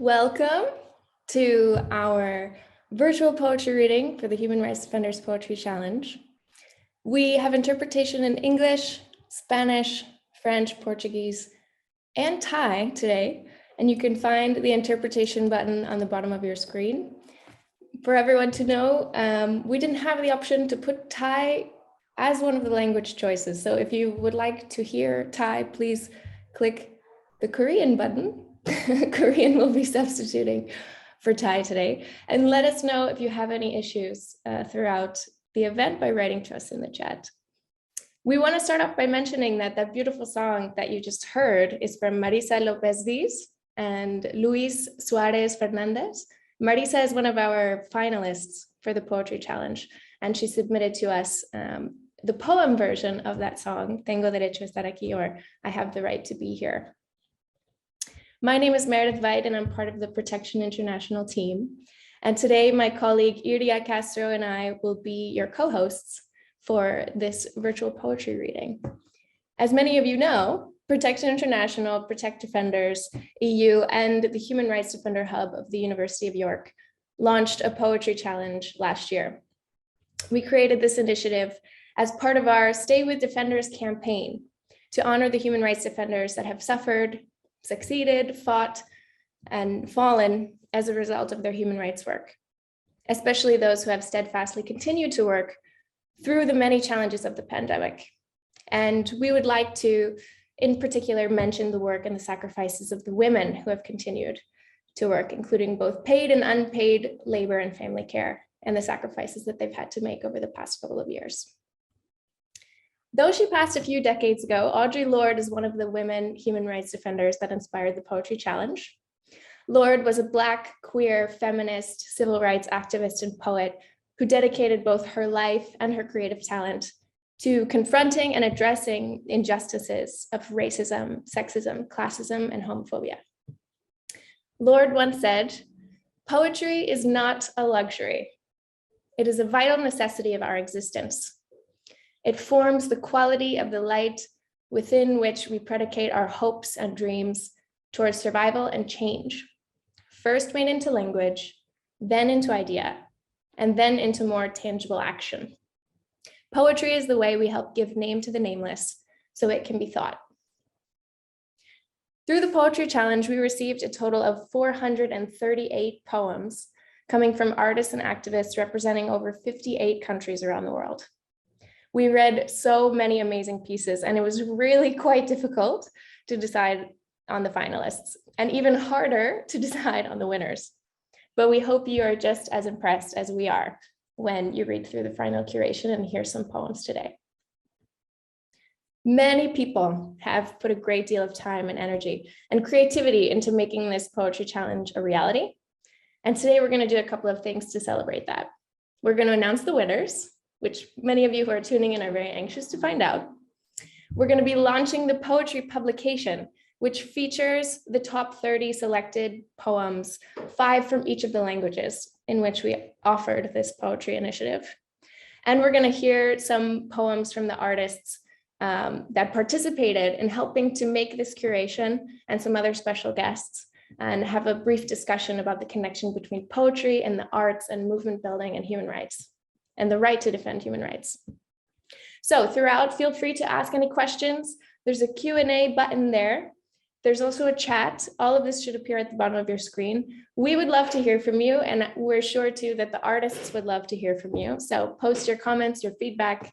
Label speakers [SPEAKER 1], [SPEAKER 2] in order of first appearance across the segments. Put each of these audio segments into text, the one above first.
[SPEAKER 1] Welcome to our virtual poetry reading for the Human Rights Defenders Poetry Challenge. We have interpretation in English, Spanish, French, Portuguese, and Thai today, and you can find the interpretation button on the bottom of your screen. For everyone to know, we didn't have the option to put Thai as one of the language choices. So if you would like to hear Thai, please click the Korean button. Korean will be substituting for Thai today. And let us know if you have any issues throughout the event by writing to us in the chat. We want to start off by mentioning that beautiful song that you just heard is from Marisa Lopez Diz and Luis Suarez Fernandez. Marisa is one of our finalists for the Poetry Challenge, and she submitted to us the poem version of that song, Tengo Derecho a Estar Aquí, or I Have the Right to Be Here. My name is Meredith Veit, and I'm part of the Protection International team. And today, my colleague Iria Castro and I will be your co-hosts for this virtual poetry reading. As many of you know, Protection International, ProtectDefenders.eu, and the Human Rights Defender Hub of the University of York launched a poetry challenge last year. We created this initiative as part of our Stay with Defenders campaign to honor the human rights defenders that have suffered, succeeded, fought, and fallen as a result of their human rights work, especially those who have steadfastly continued to work through the many challenges of the pandemic. And we would like to, in particular, mention the work and the sacrifices of the women who have continued to work, including both paid and unpaid labor and family care, and the sacrifices that they've had to make over the past couple of years. Though she passed a few decades ago, Audrey Lord is one of the women human rights defenders that inspired the Poetry Challenge. Lord was a Black, queer, feminist, civil rights activist and poet who dedicated both her life and her creative talent to confronting and addressing injustices of racism, sexism, classism, and homophobia. Lord once said, "Poetry is not a luxury. It is a vital necessity of our existence. It forms the quality of the light within which we predicate our hopes and dreams towards survival and change, first made into language, then into idea, and then into more tangible action. Poetry is the way we help give name to the nameless so it can be thought." Through the Poetry Challenge, we received a total of 438 poems coming from artists and activists representing over 58 countries around the world. We read so many amazing pieces, and it was really quite difficult to decide on the finalists, and even harder to decide on the winners. But we hope you are just as impressed as we are when you read through the final curation and hear some poems today. Many people have put a great deal of time and energy and creativity into making this Poetry Challenge a reality. And today we're going to do a couple of things to celebrate that. We're going to announce the winners, which many of you who are tuning in are very anxious to find out. We're going to be launching the poetry publication, which features the top 30 selected poems, 5 from each of the languages in which we offered this poetry initiative. And we're going to hear some poems from the artists that participated in helping to make this curation, and some other special guests, and have a brief discussion about the connection between poetry and the arts and movement building and human rights, and the right to defend human rights. So throughout, feel free to ask any questions. There's a Q&A button there. There's also a chat. All of this should appear at the bottom of your screen. We would love to hear from you, and we're sure too that the artists would love to hear from you. So post your comments, your feedback.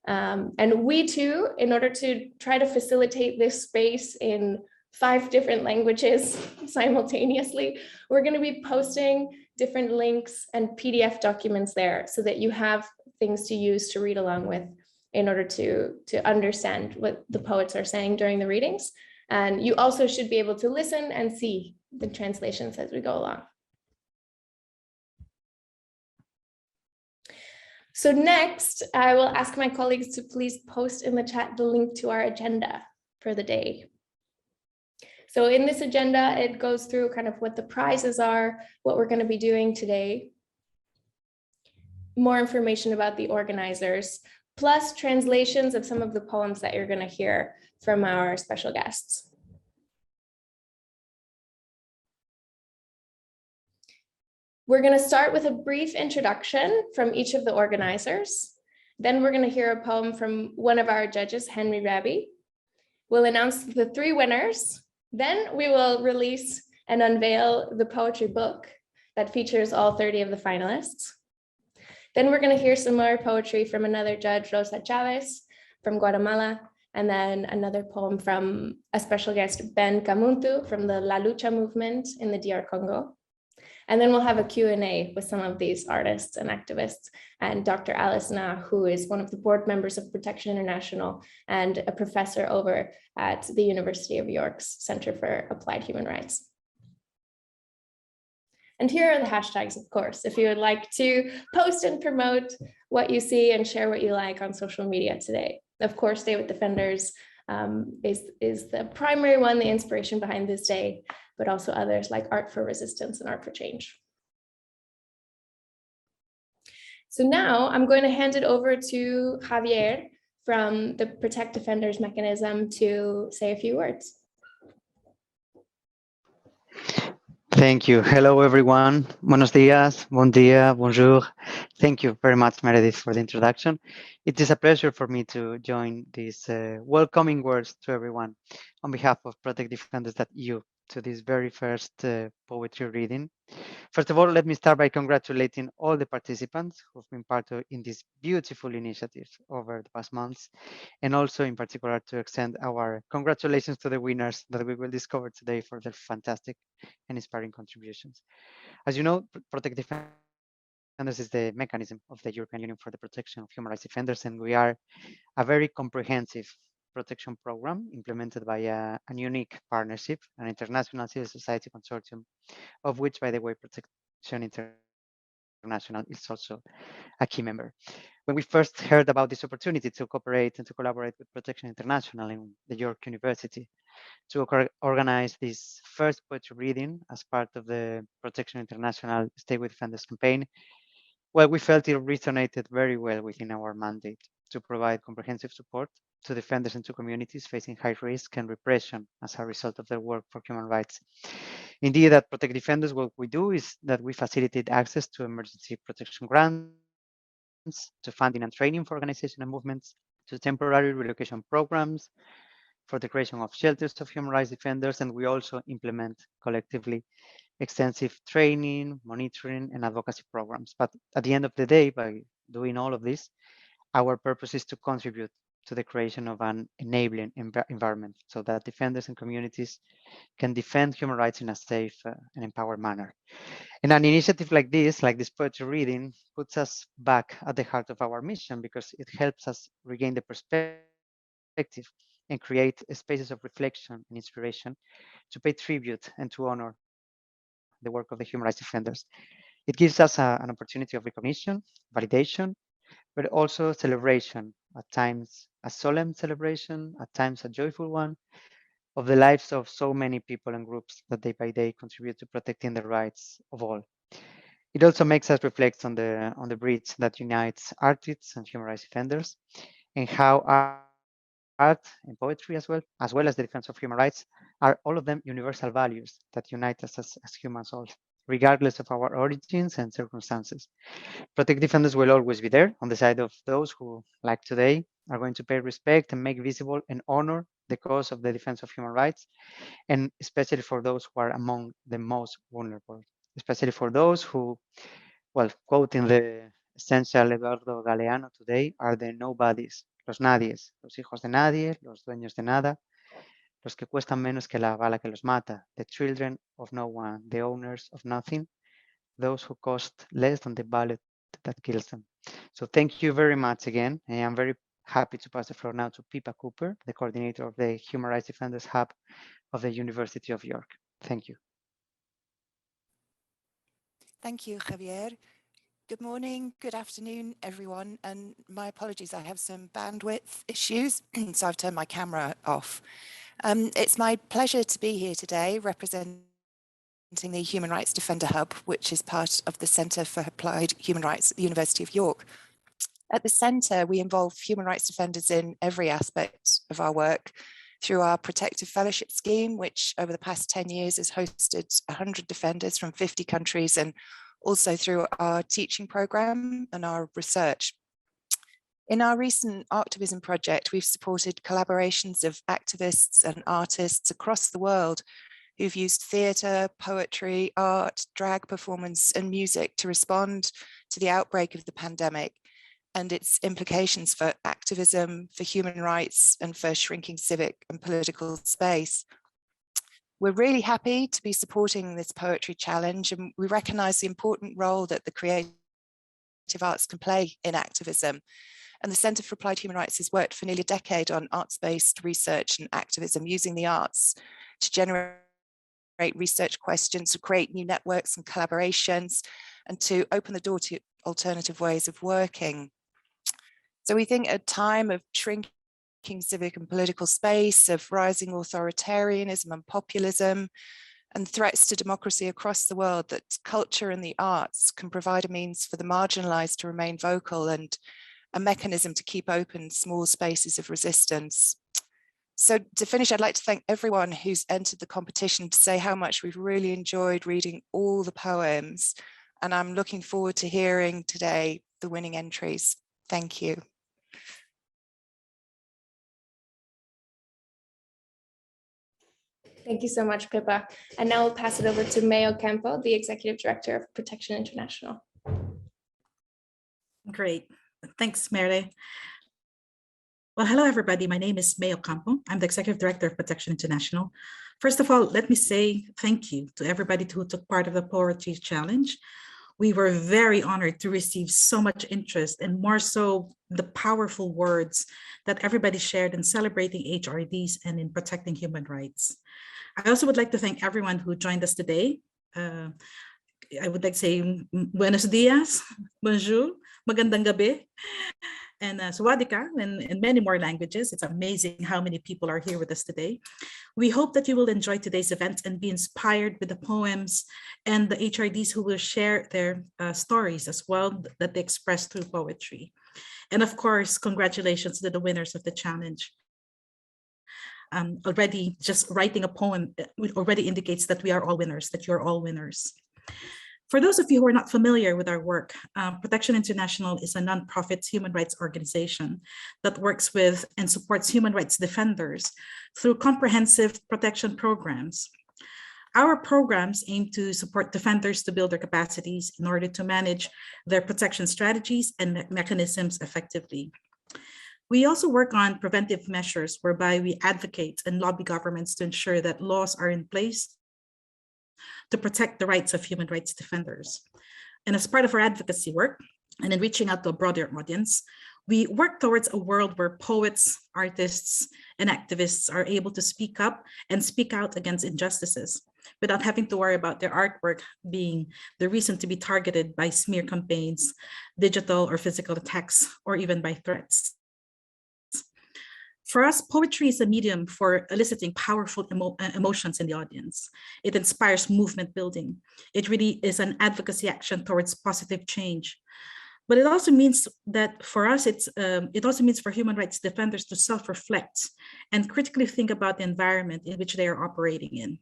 [SPEAKER 1] And we too, in order to try to facilitate this space in 5 different languages simultaneously, we're going to be posting different links and PDF documents there so that you have things to use to read along with in order to understand what the poets are saying during the readings. And you also should be able to listen and see the translations as we go along. So next, I will ask my colleagues to please post in the chat the link to our agenda for the day. So in this agenda, it goes through kind of what the prizes are, what we're going to be doing today, more information about the organizers, plus translations of some of the poems that you're going to hear from our special guests. We're going to start with a brief introduction from each of the organizers. Then we're going to hear a poem from one of our judges, Robbie. We'll announce the 3 winners. Then we will release and unveil the poetry book that features all 30 of the finalists. Then we're going to hear some more poetry from another judge, Rosa Chavez from Guatemala, and then another poem from a special guest, Ben Kamuntu from the La Lucha movement in the DR Congo. And then we'll have a Q&A with some of these artists and activists, and Dr. Alice Na, who is one of the board members of Protection International and a professor over at the University of York's Center for Applied Human Rights. And here are the hashtags, of course, if you would like to post and promote what you see and share what you like on social media today. Of course, Day with Defenders is the primary one, the inspiration behind this day, but also others like Art for Resistance and Art for Change. So now I'm going to hand it over to Javier from the Protect Defenders mechanism to say a few words.
[SPEAKER 2] Thank you. Hello, everyone. Buenos días, bon dia, bonjour. Thank you very much, Meredith, for the introduction. It is a pleasure for me to join these welcoming words to everyone on behalf of ProtectDefenders.eu to this very first poetry reading. First of all, let me start by congratulating all the participants who've been part of in this beautiful initiative over the past months, and also in particular to extend our congratulations to the winners that we will discover today for their fantastic and inspiring contributions. As you know, Protect Defenders is the mechanism of the European Union for the protection of human rights defenders, and we are a very comprehensive protection program implemented by a unique partnership, an international civil society consortium, of which, by the way, Protection International is also a key member. When we first heard about this opportunity to cooperate and to collaborate with Protection International in the York University to organize this first poetry reading as part of the Protection International Stay with Defenders campaign, well, we felt it resonated very well within our mandate to provide comprehensive support to defenders and to communities facing high risk and repression as a result of their work for human rights. Indeed, at Protect Defenders, what we do is that we facilitate access to emergency protection grants, to funding and training for organizations and movements, to temporary relocation programs, for the creation of shelters of human rights defenders, and we also implement collectively extensive training, monitoring, and advocacy programs. But at the end of the day, by doing all of this, our purpose is to contribute to the creation of an enabling environment so that defenders and communities can defend human rights in a safe and empowered manner. And an initiative like this poetry reading, puts us back at the heart of our mission because it helps us regain the perspective and create spaces of reflection and inspiration to pay tribute and to honor the work of the human rights defenders. It gives us an opportunity of recognition, validation, but also celebration, at times a solemn celebration, at times a joyful one, of the lives of so many people and groups that day by day contribute to protecting the rights of all. It also makes us reflect on the bridge that unites artists and human rights defenders, and how art and poetry as well as the defense of human rights are all of them universal values that unite us as human souls, regardless of our origins and circumstances. Protect Defenders will always be there on the side of those who, like today, are going to pay respect and make visible and honor the cause of the defense of human rights, and especially for those who are among the most vulnerable, especially for those who, well, quoting the essential Eduardo Galeano today, are the nobodies, los nadies, los hijos de nadie, los dueños de nada, los que cuestan menos que la bala que los mata, the children of no one, the owners of nothing, those who cost less than the bullet that kills them. So thank you very much again. And I'm very happy to pass the floor now to Pippa Cooper, the coordinator of the Human Rights Defenders Hub of the University of York. Thank you.
[SPEAKER 3] Thank you, Javier. Good morning, good afternoon, everyone. And my apologies, I have some bandwidth issues, so I've turned my camera off. It's my pleasure to be here today representing the Human Rights Defender Hub, which is part of the Centre for Applied Human Rights at the University of York. At the centre, we involve human rights defenders in every aspect of our work through our Protective Fellowship Scheme, which over the past 10 years has hosted 100 defenders from 50 countries and also through our teaching program and our research. In our recent Arctivism project, we've supported collaborations of activists and artists across the world who've used theatre, poetry, art, drag performance and music to respond to the outbreak of the pandemic and its implications for activism, for human rights and for shrinking civic and political space. We're really happy to be supporting this poetry challenge, and we recognise the important role that the creative arts can play in activism. And the Centre for Applied Human Rights has worked for nearly a decade on arts-based research and activism, using the arts to generate research questions, to create new networks and collaborations, and to open the door to alternative ways of working. So we think at a time of shrinking civic and political space, of rising authoritarianism and populism, and threats to democracy across the world, that culture and the arts can provide a means for the marginalised to remain vocal and a mechanism to keep open small spaces of resistance. So to finish, I'd like to thank everyone who's entered the competition, to say how much we've really enjoyed reading all the poems, and I'm looking forward to hearing today the winning entries. Thank you.
[SPEAKER 1] Thank you so much, Pippa. And now we'll pass it over to Mayo Campo, the Executive Director of Protection International.
[SPEAKER 4] Great. Thanks, Meredith. Well, hello, everybody. My name is Mayo Campo. I'm the Executive Director of Protection International. First of all, let me say thank you to everybody who took part of the Poetry Challenge. We were very honored to receive so much interest, and more so the powerful words that everybody shared in celebrating HRDs and in protecting human rights. I also would like to thank everyone who joined us today. I would like to say buenos dias, bonjour, magandang gabi, and sawadika, in many more languages. It's amazing how many people are here with us today. We hope that you will enjoy today's event and be inspired with the poems and the HRDs who will share their stories as well that they express through poetry. And of course, congratulations to the winners of the challenge. Already just writing a poem already indicates that we are all winners, that you're all winners. For those of you who are not familiar with our work, Protection International is a nonprofit human rights organization that works with and supports human rights defenders through comprehensive protection programs. Our programs aim to support defenders to build their capacities in order to manage their protection strategies and mechanisms effectively. We also work on preventive measures whereby we advocate and lobby governments to ensure that laws are in place to protect the rights of human rights defenders. And as part of our advocacy work, and in reaching out to a broader audience, we work towards a world where poets, artists, and activists are able to speak up and speak out against injustices without having to worry about their artwork being the reason to be targeted by smear campaigns, digital or physical attacks, or even by threats. For us, poetry is a medium for eliciting powerful emotions in the audience. It inspires movement building. It really is an advocacy action towards positive change. But it also means that for us, it also means for human rights defenders to self-reflect and critically think about the environment in which they are operating in.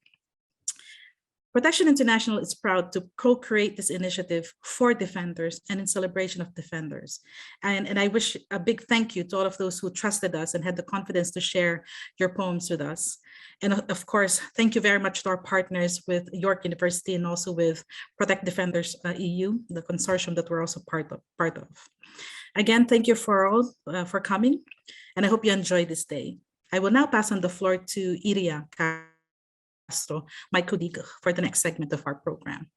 [SPEAKER 4] Protection International is proud to co-create this initiative for defenders and in celebration of defenders. And I wish a big thank you to all of those who trusted us and had the confidence to share your poems with us. And of course, thank you very much to our partners with York University and also with ProtectDefenders.eu, the consortium that we're also part of. Again, thank you for all for coming, and I hope you enjoy this day. I will now pass on the floor to Iria Castro, my colleague, for the next segment of our program.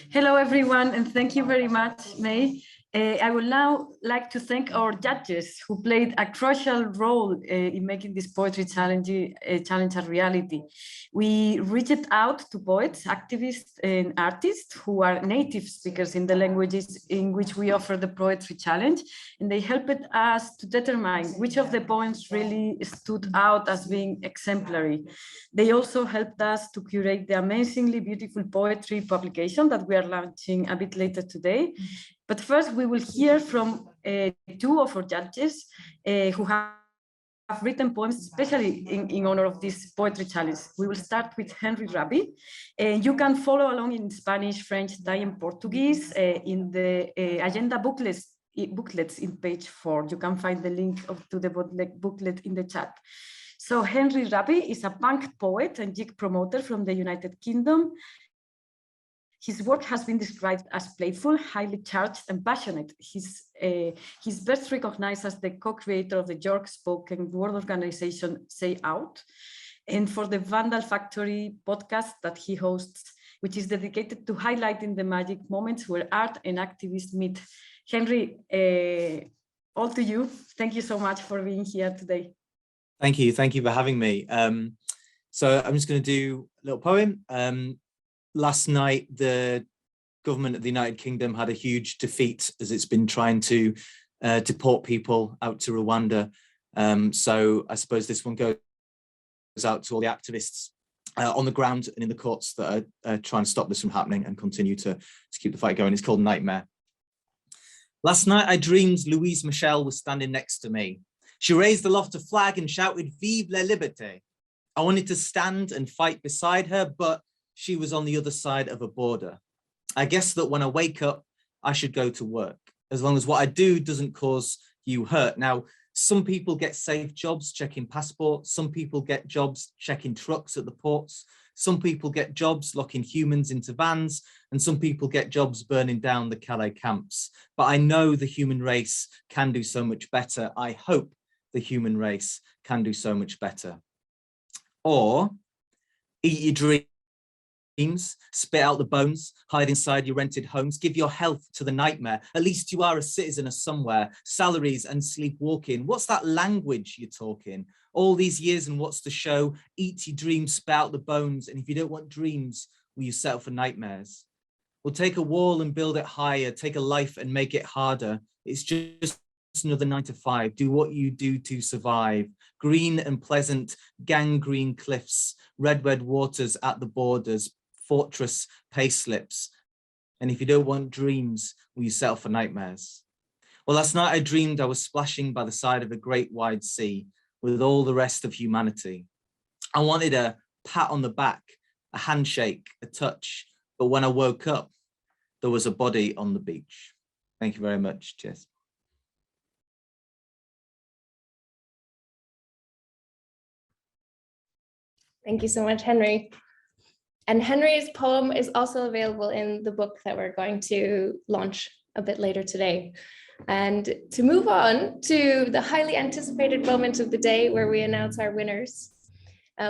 [SPEAKER 5] Hello, everyone, and thank you very much, May. I would now like to thank our judges who played a crucial role in making this poetry challenge a reality. We reached out to poets, activists, and artists who are native speakers in the languages in which we offer the poetry challenge, and they helped us to determine which of the poems really stood out as being exemplary. They also helped us to curate the amazingly beautiful poetry publication that we are launching a bit later today. But first, we will hear from two of our judges who have written poems, especially in honor of this poetry challenge. We will start with Henry Robbie. You can follow along in Spanish, French, Thai, and Portuguese in the agenda booklets in page 4. You can find the link to the booklet in the chat. So Henry Robbie is a punk poet and gig promoter from the United Kingdom. His work has been described as playful, highly charged, and passionate. He's best recognized as the co-creator of the York spoken word organization Say Out, and for the Vandal Factory podcast that he hosts, which is dedicated to highlighting the magic moments where art and activists meet. Henry, all to you. Thank you so much for being here today.
[SPEAKER 6] Thank you for having me. So I'm just going to do a little poem. Last night, the government of the United Kingdom had a huge defeat as it's been trying to deport people out to Rwanda. So I suppose this one goes out to all the activists on the ground and in the courts that are trying to stop this from happening and continue to keep the fight going. It's called Nightmare. Last night, I dreamed Louise Michel was standing next to me. She raised aloft a flag and shouted, "Vive la liberté." I wanted to stand and fight beside her, but she was on the other side of a border. I guess that when I wake up, I should go to work, as long as what I do doesn't cause you hurt. Now, some people get safe jobs checking passports. Some people get jobs checking trucks at the ports. Some people get jobs locking humans into vans, and some people get jobs burning down the Calais camps. But I know the human race can do so much better. I hope the human race can do so much better. Or eat your dreams, spit out the bones, hide inside your rented homes, give your health to the nightmare. At least you are a citizen of somewhere. Salaries and sleepwalking. What's that language you're talking? All these years and what's the show? Eat your dreams, spit out the bones. And if you don't want dreams, will you settle for nightmares? We'll take a wall and build it higher, take a life and make it harder. It's just another 9 to 5. Do what you do to survive. Green and pleasant gangrene cliffs, red waters at the borders, fortress payslips. And if you don't want dreams, will you settle for nightmares? Well, last night I dreamed I was splashing by the side of a great wide sea with all the rest of humanity. I wanted a pat on the back, a handshake, a touch. But when I woke up, there was a body on the beach. Thank you very much. Cheers.
[SPEAKER 1] Thank you so much, Henry. And Henry's poem is also available in the book that we're going to launch a bit later today. And to move on to the highly anticipated moment of the day where we announce our winners,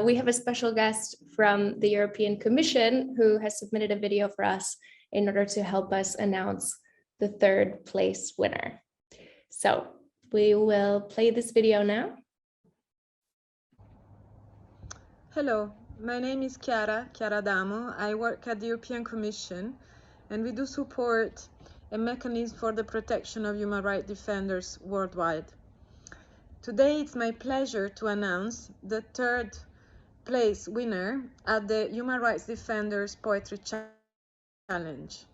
[SPEAKER 1] we have a special guest from the European Commission who has submitted a video for us in order to help us announce the third place winner. So we will play this video now.
[SPEAKER 7] Hello, my name is Chiara Adamo. I work at the European Commission, and we do support a mechanism for the protection of human rights defenders worldwide. Today, it's my pleasure to announce the third place winner at the Human Rights Defenders Poetry Challenge.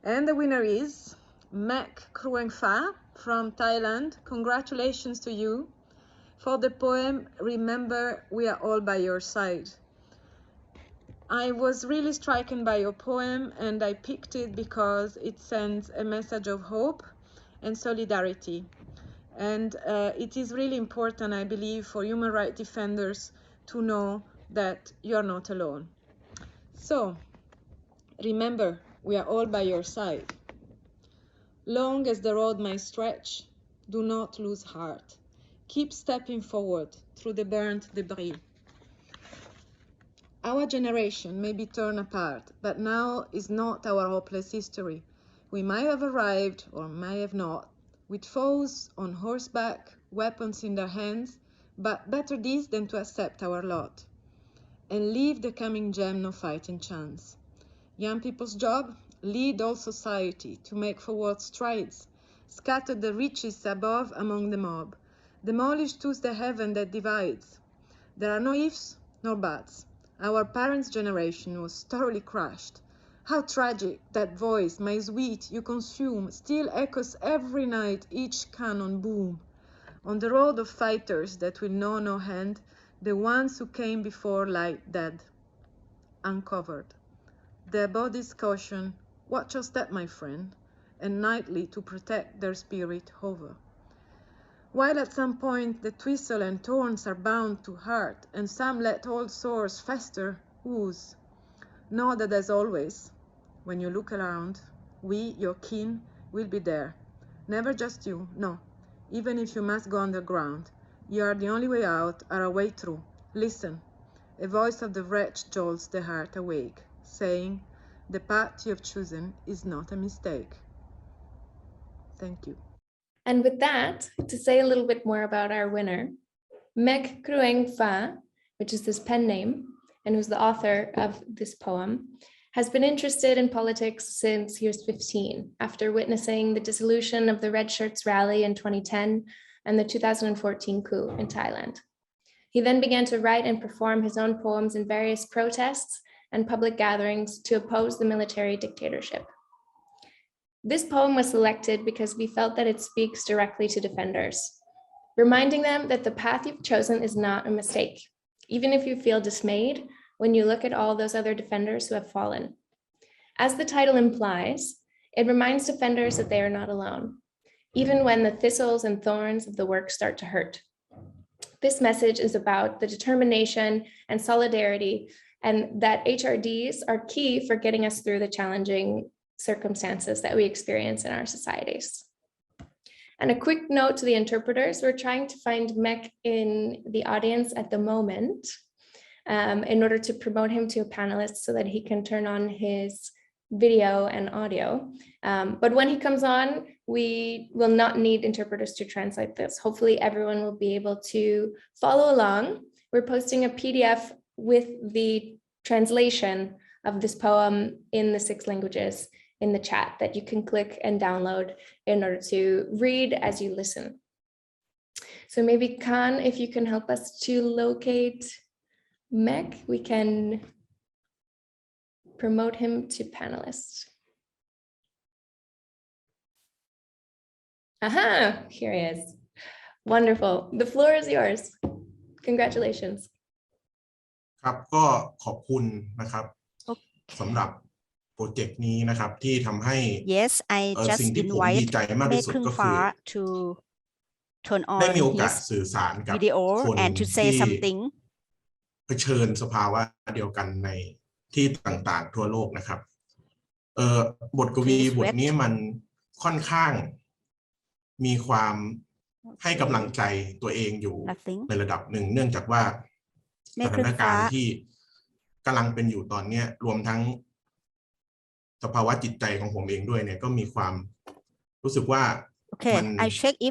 [SPEAKER 7] And the winner is Mek Krueng Pha from Thailand. Congratulations to you for the poem, Remember We Are All By Your Side. I was really stricken by your poem, and I picked it because it sends a message of hope and solidarity. And it is really important, I believe, for human rights defenders to know that you are not alone. So, remember, we are all by your side. Long as the road may stretch, do not lose heart. Keep stepping forward through the burnt debris. Our generation may be torn apart, but now is not our hopeless history. We might have arrived, or may have not, with foes on horseback, weapons in their hands, but better this than to accept our lot and leave the coming gem no fighting chance. Young people's job, lead all society to make forward strides, scatter the riches above among the mob, demolish too the heaven that divides. There are no ifs nor buts. Our parents' generation was thoroughly crushed. How tragic that voice, my sweet, you consume, still echoes every night, each cannon boom. On the road of fighters that will know no end, the ones who came before lie dead, uncovered. Their bodies caution, watch your step, my friend, and nightly to protect their spirit hover. While at some point the twistle and thorns are bound to heart, and some let old sores fester, ooze. Know that as always, when you look around, we, your kin, will be there. Never just you, no. Even if you must go underground, you are the only way out or a way through. Listen. A voice of the wretch jolts the heart awake, saying, the path you have chosen is not a mistake. Thank you.
[SPEAKER 1] And with that, to say a little bit more about our winner, Mek Krueng Fa, which is his pen name, and who's the author of this poem, has been interested in politics since he was 15, after witnessing the dissolution of the Red Shirts rally in 2010 and the 2014 coup in Thailand. He then began to write and perform his own poems in various protests and public gatherings to oppose the military dictatorship. This poem was selected because we felt that it speaks directly to defenders, reminding them that the path you've chosen is not a mistake, even if you feel dismayed when you look at all those other defenders who have fallen. As the title implies, it reminds defenders that they are not alone, even when the thistles and thorns of the work start to hurt. This message is about the determination and solidarity, and that HRDs are key for getting us through the challenging circumstances that we experience in our societies. And a quick note to the interpreters, we're trying to find Mek in the audience at the moment in order to promote him to a panelist so that he can turn on his video and audio. But when he comes on, we will not need interpreters to translate this. Hopefully everyone will be able to follow along. We're posting a PDF with the translation of this poem in the 6 languages in the chat that you can click and download in order to read as you listen. So maybe Khan, if you can help us to locate Mek, we can promote him to panelist. Aha, here he is. Wonderful. The floor is yours. Congratulations.
[SPEAKER 8] ครับก็ขอบคุณนะครับสำหรับโปรเจกต์นี้นะครับที่ทำให้
[SPEAKER 9] Yes, I just
[SPEAKER 8] สิ่งที่ผมดีใจมากที่สุดก็คือ
[SPEAKER 9] to turn on
[SPEAKER 8] ได้มีโอกาส
[SPEAKER 9] his
[SPEAKER 8] สื่อสารกับ
[SPEAKER 9] video
[SPEAKER 8] คน
[SPEAKER 9] and to say
[SPEAKER 8] ที่
[SPEAKER 9] something
[SPEAKER 8] เผชิญสภาวะเดียวกันในที่ต่างๆทั่วโลกนะครับบทกวีบทนี้มันค่อนข้างมีความให้กำลังใจตัวเองอยู่ในระดับหนึ่งเนื่องจากว่าสถานการณ์ที่กำลังเป็นอยู่ตอนนี้รวมทั้งสภาวะจิตใจของผมเองด้วยเนี่ยก็มีความรู้สึกว่ามัน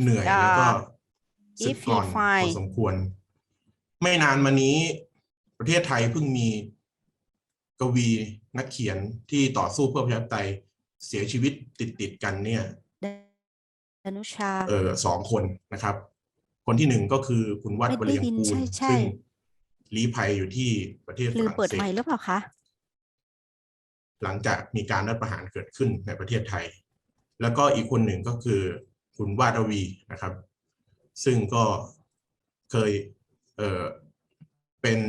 [SPEAKER 8] เหนื่อยแล้วก็สึกกร่อนพอสมควรไม่นานมานี้ประเทศไทยเพิ่งมีกวีนักเขียนที่ต่อสู้เพื่อประชาธิปไตยเสียชีวิตติดกันเนี่ย2 คนนะครับคนที่1ก็คือคุณวัดวลียงกูลซึ่งลี้ภัยอยู่ที่ประเทศฝรั่งเศสหรือเปล่าคะหลังจากมีการรัฐประหารเกิดขึ้นในประเทศไทยแล้วก็อีกคนหนึ่งก็คือคุณวาดวีนะครับซึ่งก็เคยเป็น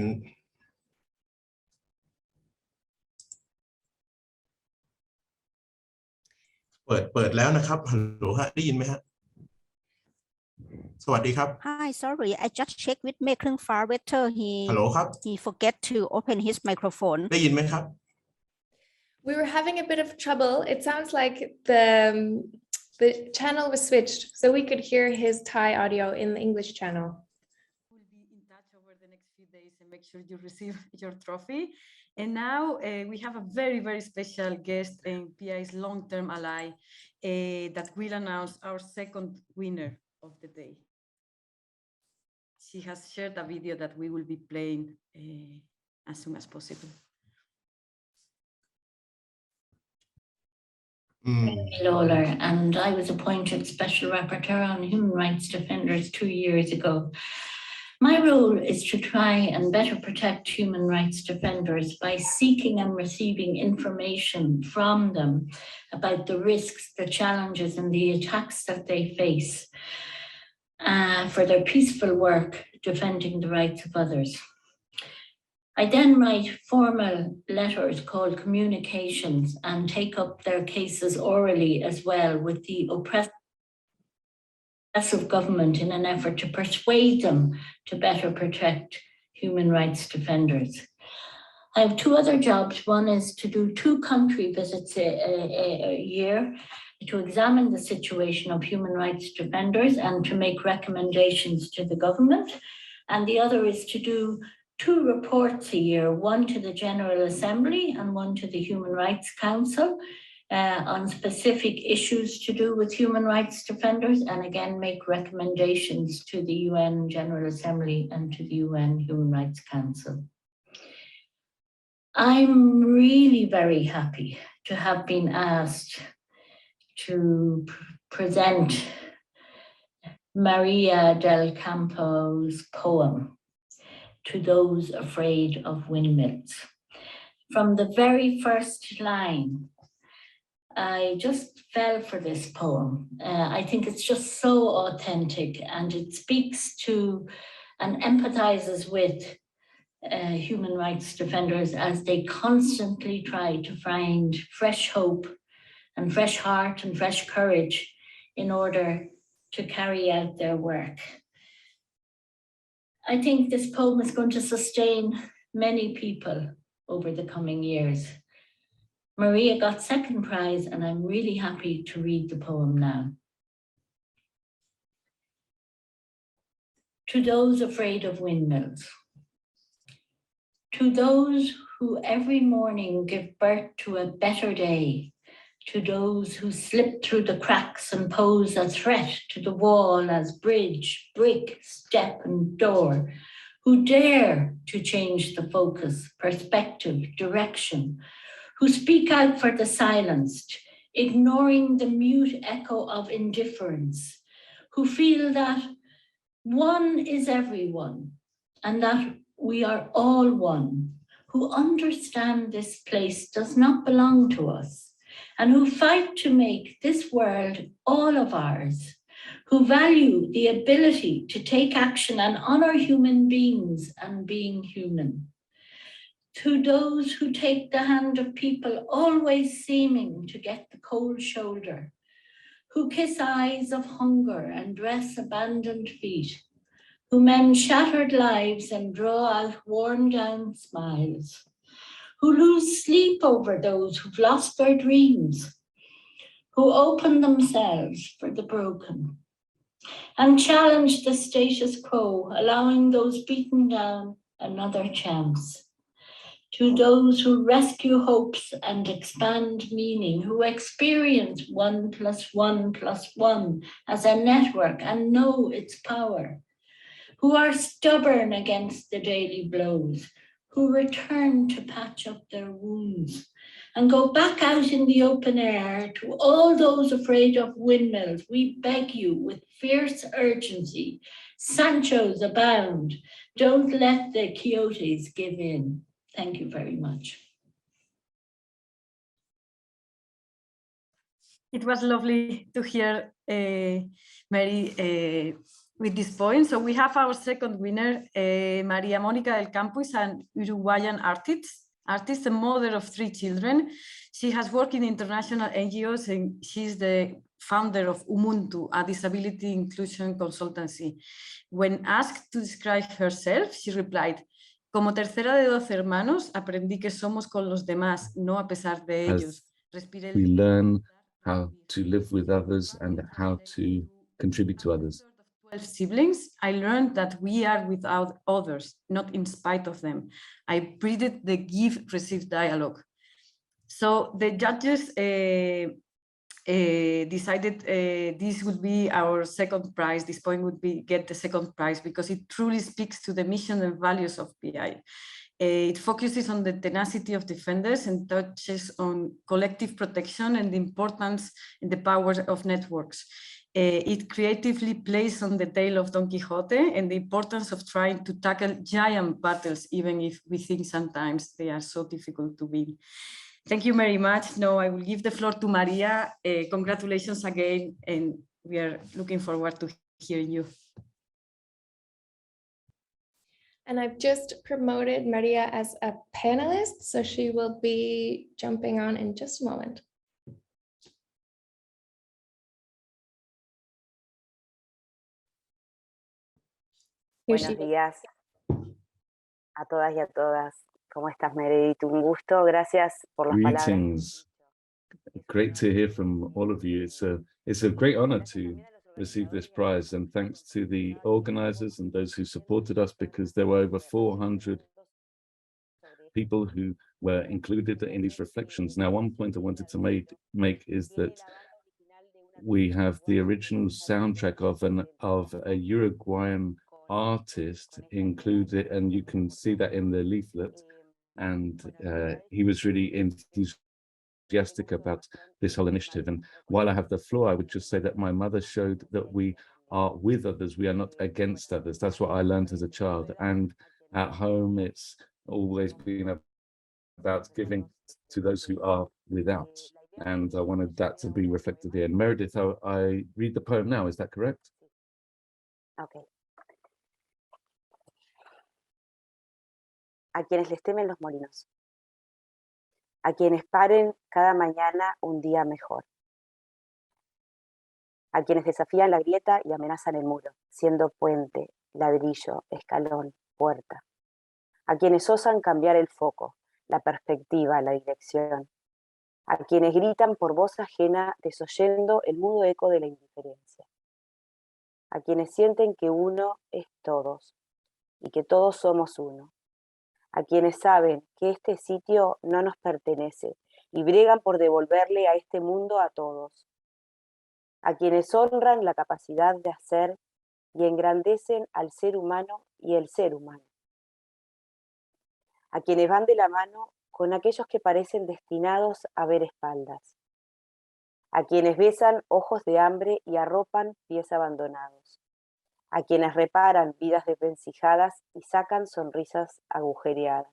[SPEAKER 8] เปิดแล้วนะครับฮัลโหลฮะได้ยินไหมฮะสวัสดีครับ
[SPEAKER 9] Hi, sorry, I just checked with Mek Krung Fa whether he forget to open his microphone.
[SPEAKER 8] ได้ยินไหมครับ
[SPEAKER 1] We were having a bit of trouble. It sounds like the channel was switched, so we could hear his Thai audio in the English channel.
[SPEAKER 5] We'll be in touch over the next few days and make sure you receive your trophy. And now we have a very, very special guest and PI's long-term ally that will announce our second winner of the day. She has shared a video that we will be playing as soon as possible.
[SPEAKER 10] Lawler, and I was appointed Special Rapporteur on Human Rights Defenders 2 years ago. My role is to try and better protect human rights defenders by seeking and receiving information from them about the risks, the challenges, and the attacks that they face. for their peaceful work defending the rights of others. I then write formal letters called communications and take up their cases orally as well with the oppressive government in an effort to persuade them to better protect human rights defenders. I have two other jobs. One is to do 2 country visits a year to examine the situation of human rights defenders and to make recommendations to the government. And the other is to do 2 reports a year, one to the General Assembly and one to the Human Rights Council on specific issues to do with human rights defenders, and again make recommendations to the UN General Assembly and to the UN Human Rights Council. I'm really very happy to have been asked to present Maria del Campo's poem, To Those Afraid of Windmills. From the very first line, I just fell for this poem. I think it's just so authentic, and it speaks to and empathizes with human rights defenders as they constantly try to find fresh hope and fresh heart and fresh courage in order to carry out their work. I think this poem is going to sustain many people over the coming years. Maria got second prize, and I'm really happy to read the poem now. To those afraid of windmills. To those who every morning give birth to a better day, to those who slip through the cracks and pose a threat to the wall as bridge, brick, step, and door, who dare to change the focus, perspective, direction, who speak out for the silenced, ignoring the mute echo of indifference, who feel that one is everyone and that we are all one, who understand this place does not belong to us, and who fight to make this world all of ours, who value the ability to take action and honor human beings and being human. To those who take the hand of people always seeming to get the cold shoulder, who kiss eyes of hunger and dress abandoned feet, who mend shattered lives and draw out worn down smiles, who lose sleep over those who've lost their dreams, who open themselves for the broken, and challenge the status quo, allowing those beaten down another chance. To those who rescue hopes and expand meaning, who experience 1 + 1 + 1 as a network and know its power, who are stubborn against the daily blows, who return to patch up their wounds and go back out in the open air. To all those afraid of windmills, we beg you with fierce urgency, Sanchos abound, don't let the Quixotes give in. Thank you very much.
[SPEAKER 5] It was lovely to hear Mary with this point. So we have our second winner, Maria Mónica del Campo, is an Uruguayan artist, a mother of 3 children. She has worked in international NGOs, and she's the founder of Ubuntu, a disability inclusion consultancy. When asked to describe herself, she replied, "Como tercera de 12 hermanos, aprendí que somos con los demás, no a pesar de ellos."
[SPEAKER 11] We learn how to live with others and how to contribute to others.
[SPEAKER 5] 12 siblings, I learned that we are without others, not in spite of them. I breathed the give-receive dialogue. So the judges decided this would be our second prize. This point would be get the second prize because it truly speaks to the mission and values of PI. It focuses on the tenacity of defenders and touches on collective protection and the importance and the power of networks. It creatively plays on the tale of Don Quixote and the importance of trying to tackle giant battles, even if we think sometimes they are so difficult to win. Thank you very much. Now I will give the floor to Maria. Congratulations again, and we are looking forward to hearing you.
[SPEAKER 1] And I've just promoted Maria as a panelist, so she will be jumping on in just a moment.
[SPEAKER 12] Buenos días a todas y a todas. ¿Cómo estás, Meredith? Un gusto. Gracias por las palabras.
[SPEAKER 11] Greetings. Great to hear from all of you. It's a great honor to receive this prize, and thanks to the organizers and those who supported us, because there were over 400 people who were included in these reflections. Now, one point I wanted to make is that we have the original soundtrack of a Uruguayan artist included, and you can see that in the leaflet. And he was really enthusiastic about this whole initiative. And while I have the floor, I would just say that my mother showed that we are with others, we are not against others. That's what I learned as a child. And at home, it's always been about giving to those who are without. And I wanted that to be reflected here. And Meredith, I read the poem now, is that correct?
[SPEAKER 12] Okay. A quienes les temen los molinos. A quienes paren cada mañana un día mejor. A quienes desafían la grieta y amenazan el muro, siendo puente, ladrillo, escalón, puerta. A quienes osan cambiar el foco, la perspectiva, la dirección. A quienes gritan por voz ajena, desoyendo el mudo eco de la indiferencia. A quienes sienten que uno es todos y que todos somos uno. A quienes saben que este sitio no nos pertenece y bregan por devolverle a este mundo a todos. A quienes honran la capacidad de hacer y engrandecen al ser humano y el ser humano. A quienes van de la mano con aquellos que parecen destinados a ver espaldas. A quienes besan ojos de hambre y arropan pies abandonados. A quienes reparan vidas desvencijadas y sacan sonrisas agujereadas.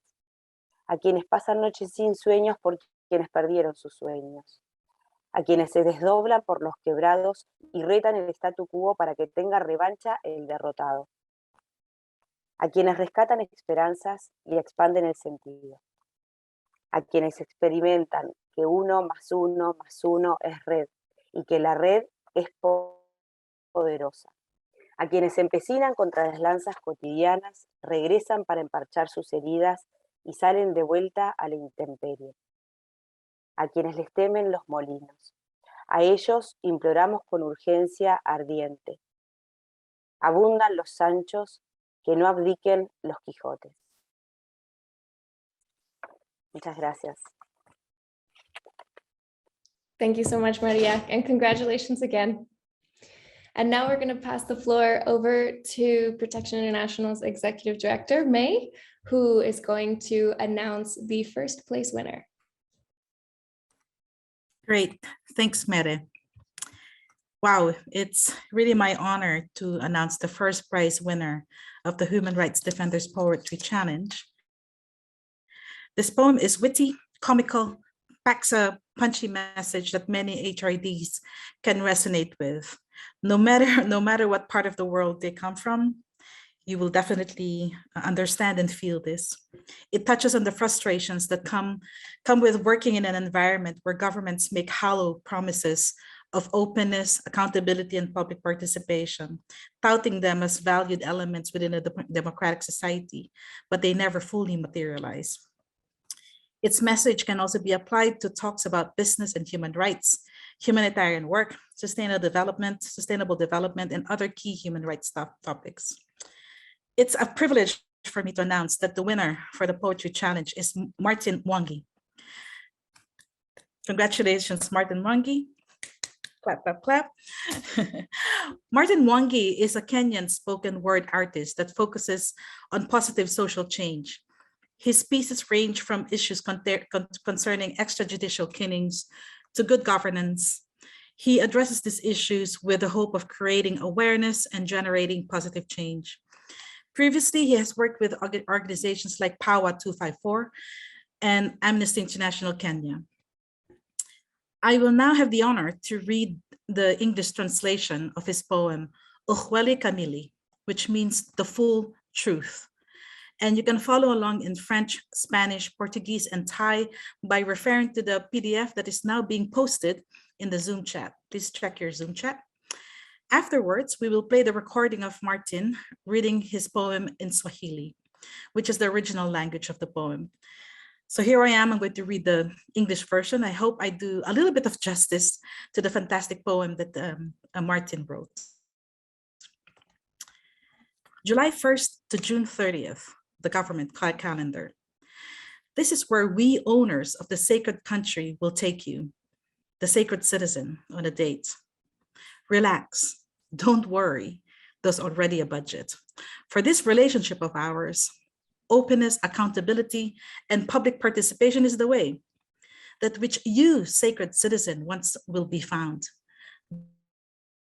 [SPEAKER 12] A quienes pasan noches sin sueños por quienes perdieron sus sueños. A quienes se desdoblan por los quebrados y retan el statu quo para que tenga revancha el derrotado. A quienes rescatan esperanzas y expanden el sentido. A quienes experimentan que 1 más 1 más 1 es red y que la red es poderosa. A quienes se empecinan contra las lanzas cotidianas, regresan para emparchar sus heridas y salen de vuelta a la intemperie. A quienes les temen los molinos. A ellos imploramos con urgencia ardiente. Abundan los Sanchos, que no abdiquen los Quijotes. Muchas gracias.
[SPEAKER 1] Thank you so much, Maria, and congratulations again. And now we're going to pass the floor over to Protection International's Executive Director, May, who is going to announce the first place winner.
[SPEAKER 4] Great, thanks, Mere. Wow, it's really my honor to announce the first prize winner of the Human Rights Defenders Poetry Challenge. This poem is witty, comical, packs a punchy message that many HRDs can resonate with. No matter what part of the world they come from, you will definitely understand and feel this. It touches on the frustrations that come with working in an environment where governments make hollow promises of openness, accountability, and public participation, touting them as valued elements within a democratic society, but they never fully materialize. Its message can also be applied to talks about business and human rights, humanitarian work, sustainable development, and other key human rights topics. It's a privilege for me to announce that the winner for the Poetry Challenge is Martin Wong. Congratulations, Martin Wong. Clap, clap, clap. Martin Wong is a Kenyan spoken word artist that focuses on positive social change. His pieces range from issues concerning extrajudicial killings to good governance. He addresses these issues with the hope of creating awareness and generating positive change. Previously, he has worked with organizations like PAWA 254 and Amnesty International Kenya. I will now have the honor to read the English translation of his poem, Ukhweli Kamili, which means the full truth. And you can follow along in French, Spanish, Portuguese, and Thai by referring to the PDF that is now being posted in the Zoom chat. Please check your Zoom chat. Afterwards, we will play the recording of Martin reading his poem in Swahili, which is the original language of the poem. So here I am, I'm going to read the English version. I hope I do a little bit of justice to the fantastic poem that Martin wrote. July 1st to June 30th, the government calendar. This is where we owners of the sacred country will take you, the sacred citizen, on a date. Relax, don't worry, there's already a budget. For this relationship of ours, openness, accountability, and public participation is the way that which you, sacred citizen, once will be found.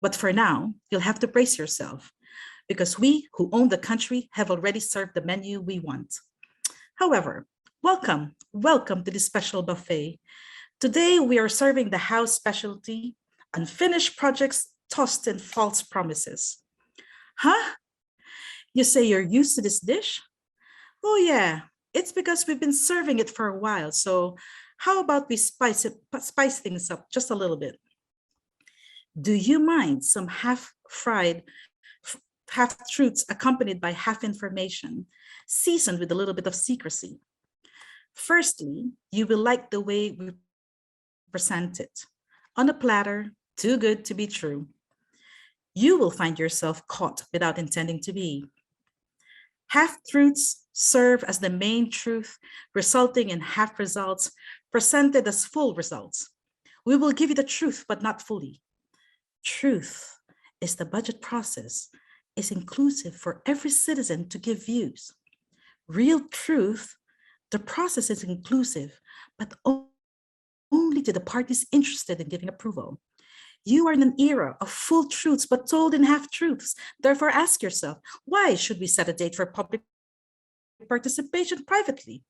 [SPEAKER 4] But for now, you'll have to brace yourself, because we who own the country have already served the menu we want. However, welcome to this special buffet. Today, we are serving the house specialty, unfinished projects tossed in false promises. Huh? You say you're used to this dish? Oh yeah, it's because we've been serving it for a while. So how about we spice things up just a little bit? Do you mind some half-fried half-truths accompanied by half-information, seasoned with a little bit of secrecy? Firstly, you will like the way we present it. On a platter, too good to be true. You will find yourself caught without intending to be. Half-truths serve as the main truth, resulting in half results presented as full results. We will give you the truth, but not fully. Truth is the budget process, is inclusive for every citizen to give views. Real truth, the process is inclusive, but only to the parties interested in giving approval. You are in an era of full truths, but told in half-truths. Therefore, ask yourself, why should we set a date for public participation privately?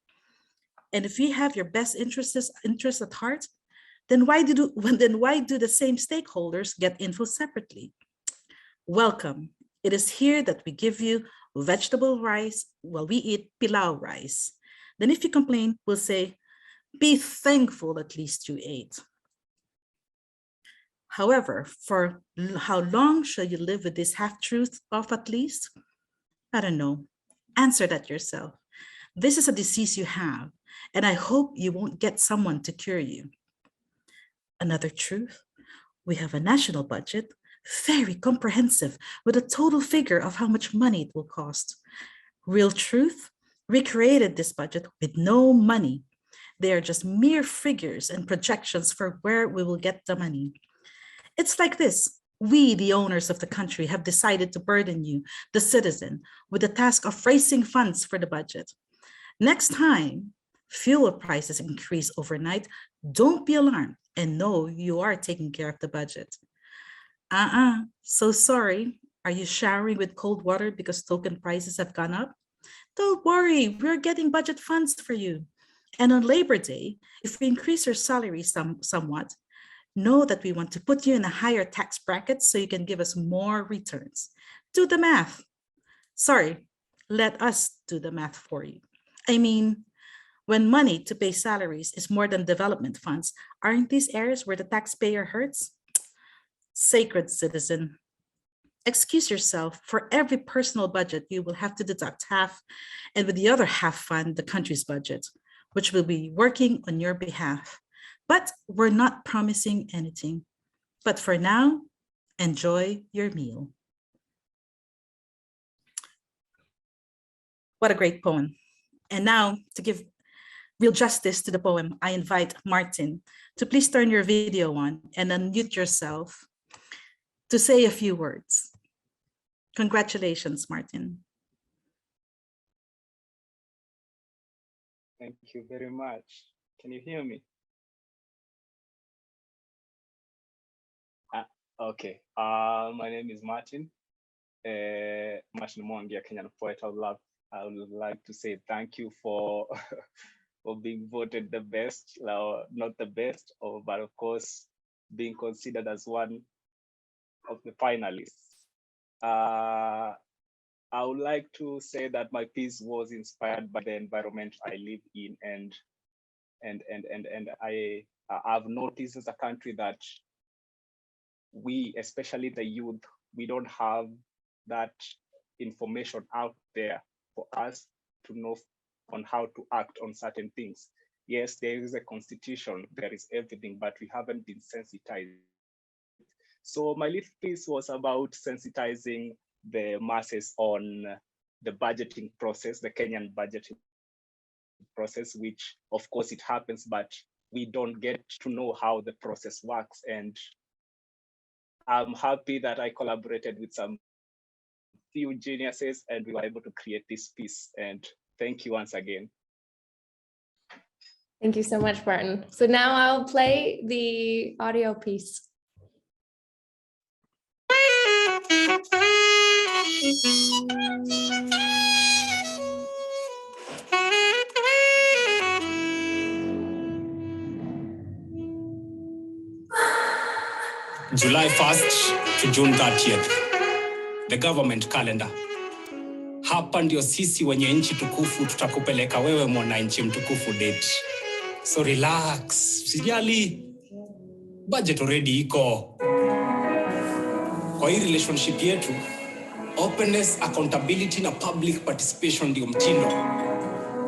[SPEAKER 4] And if we have your best interests at heart, then why do the same stakeholders get info separately? Welcome. It is here that we give you vegetable rice while we eat pilau rice. Then if you complain, we'll say, be thankful at least you ate. However, for how long shall you live with this half-truth of at least? I don't know. Answer that yourself. This is a disease you have, and I hope you won't get someone to cure you. Another truth, we have a national budget, very comprehensive, with a total figure of how much money it will cost. Real truth, we created this budget with no money. They are just mere figures and projections for where we will get the money. It's like this. We, the owners of the country, have decided to burden you, the citizen, with the task of raising funds for the budget. Next time, fuel prices increase overnight, don't be alarmed and know you are taking care of the budget. So sorry. Are you showering with cold water because token prices have gone up? Don't worry, we're getting budget funds for you. And on Labor Day, if we increase your salary somewhat, know that we want to put you in a higher tax bracket so you can give us more returns. Do the math. Sorry, let us do the math for you. I mean, when money to pay salaries is more than development funds, aren't these areas where the taxpayer hurts? Sacred citizen, excuse yourself. For every personal budget, you will have to deduct half, and with the other half fund the country's budget, which will be working on your behalf. But we're not promising anything. But for now, enjoy your meal. What a great poem. And now, to give real justice to the poem, I invite Martin to please turn your video on and unmute yourself to say a few words. Congratulations, Martin.
[SPEAKER 13] Thank you very much. Can you hear me? Okay. My name is Martin. Martin Mwangi, a Kenyan poet. I would like to say thank you for for being voted the best, not the best, but of course being considered as one of the finalists. I would like to say that my piece was inspired by the environment I live in, and I've noticed as a country that we, especially the youth, we don't have that information out there for us to know on how to act on certain things. Yes, there is a constitution, there is everything, but we haven't been sensitized. So my little piece was about sensitizing the masses on the budgeting process, the Kenyan budgeting process, which of course it happens, but we don't get to know how the process works. And I'm happy that I collaborated with some few geniuses and we were able to create this piece. And thank you once again.
[SPEAKER 1] Thank you so much, Martin. So now I'll play the audio piece.
[SPEAKER 14] July 1st to June 30th, the government calendar. Hapa ndio sisi wenye nchi tukufu tutakupeleka wewe mwananchi mtukufu date. So relax, usijali. Budget already iko. Kwa hii relationship yetu, openness, accountability na public participation ndio mtindo.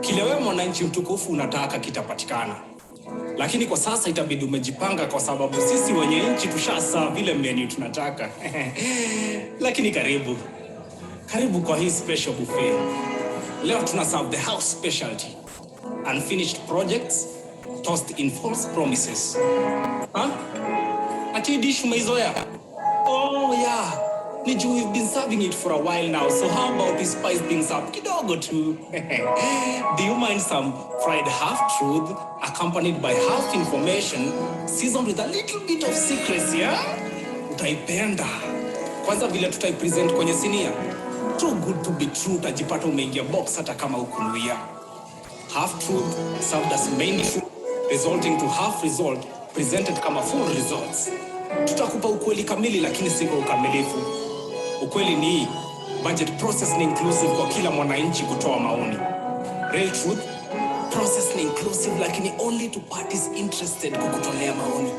[SPEAKER 14] Kile wewe mwananchi mtukufu unataka kitapatikana. Lakini kwa sasa itabidi umejipanga kwa sababu sisi wenye nchi tushasa vile menu tunataka. Lakini karibu. Karibu kwa hii special buffet. Leo tuna serve the house specialty. Unfinished projects, tossed in false promises. Huh? Ati dish umeizoea? Oh yeah. Niju, we've been serving it for a while now, so how about we spice things up kidogo too? Do you mind some fried half-truth accompanied by half information seasoned with a little bit of secrecy, yeah? Utaipenda. Kwanza vile tutaipresent kwenye sinia. Too good to be true, utajipata umeingia box hata kama ukunuia. Half-truth served as main food, resulting to half result presented kama full results. Tutakupa ukweli kamili lakini si kwa ukamilifu. Ukweli ni budget process ni inclusive kwa kila mwananchi kutoa maoni. Real truth, process ni inclusive lakini only to parties interested kukutolea maoni.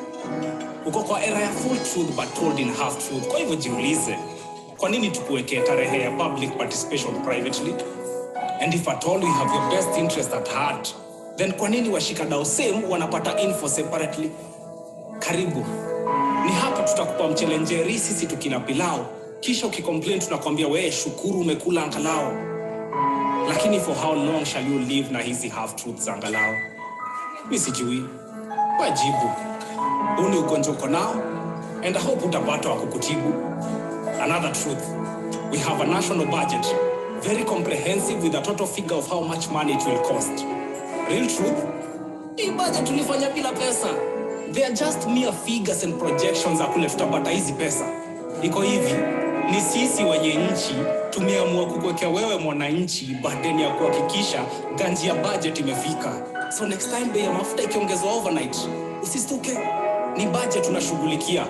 [SPEAKER 14] Uko kwa era ya full truth but told in half truth. Kwa hivyo jiulize, kwa nini tukuwekea tarehe ya public participation privately? And if at all you have your best interest at heart, then kwa nini washikadau same wanapata info separately? Karibu. Ni hapa tutakupa mchelenjeri sisi tukila pilau. Kisha ukicomplain tunakwambia wewe shukuru umekula angalau. Lakini for how long shall you live na hizi half truths angalau? Mimi sijui. Wajibu. Uni ugonjwa uko nao and I hope utapata wa kukutibu. Another truth. We have a national budget, very comprehensive with a total figure of how much money it will cost. Real truth? Hii budget tulifanya bila pesa. They are just mere figures and projections za kule tutapata hizi pesa. Iko hivi, ni sisi wenye nchi tumeamua kukuwekea wewe mwananchi burden ya kuhakikisha ganji ya budget imefika. So next time bei ya mafuta ikiongezwa overnight, usistuke. Ni budget tunashughulikia.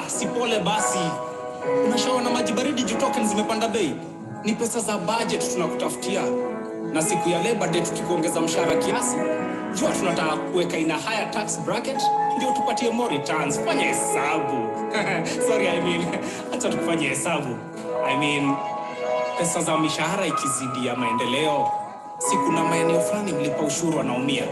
[SPEAKER 14] Si pole basi. Unashawa na maji baridi juu tokens zimepanda bei. Ni pesa za budget tunakutafutia. Na siku ya Labor Day tukikuongeza mshahara kiasi, jua tunataka kuweka ina higher tax bracket ndio tupatie more returns. Fanya hesabu. Sorry, acha tukufanye hesabu. Pesa za mishahara ikizidi ya maendeleo, si kuna maeneo fulani mlipa ushuru wanaumia.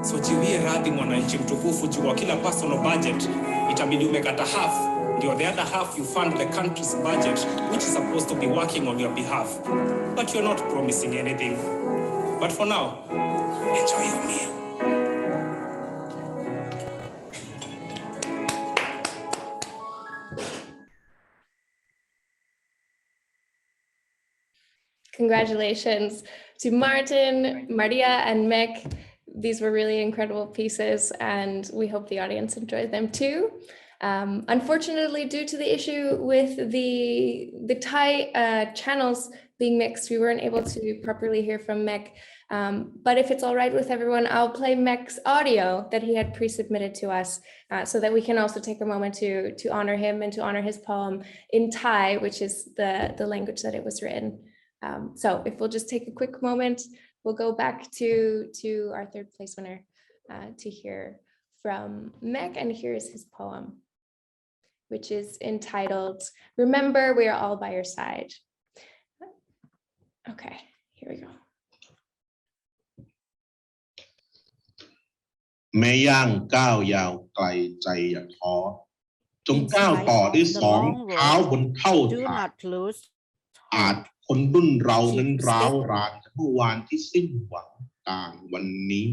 [SPEAKER 14] So jiwie radhi mwananchi mtukufu juu kwa kila personal budget itabidi umekata half, ndio the other half you fund the country's budget which is supposed to be working on your behalf. But you're not promising anything. But for now, enjoy your meal.
[SPEAKER 1] Congratulations to Martin, Maria, and Mick. These were really incredible pieces, and we hope the audience enjoyed them too. Unfortunately, due to the issue with the Thai channels being mixed, we weren't able to properly hear from Mick. But if it's all right with everyone, I'll play Mek's audio that he had pre-submitted to us so that we can also take a moment to honor him and to honor his poem in Thai, which is the language that it was written. So if we'll just take a quick moment, we'll go back to our third place winner to hear from Mek, and here is his poem, which is entitled, Remember, We Are All by Your Side. Okay, here we go.
[SPEAKER 8] แม่ย่างก้าวยาวไกลใจอย่าท้อจงก้าวต่อด้วยสองเท้าบนเท่าฐานอาจคนรุ่นเรานั้นร้าวรานเมื่อวานที่สิ้นหวังต่างวันนี้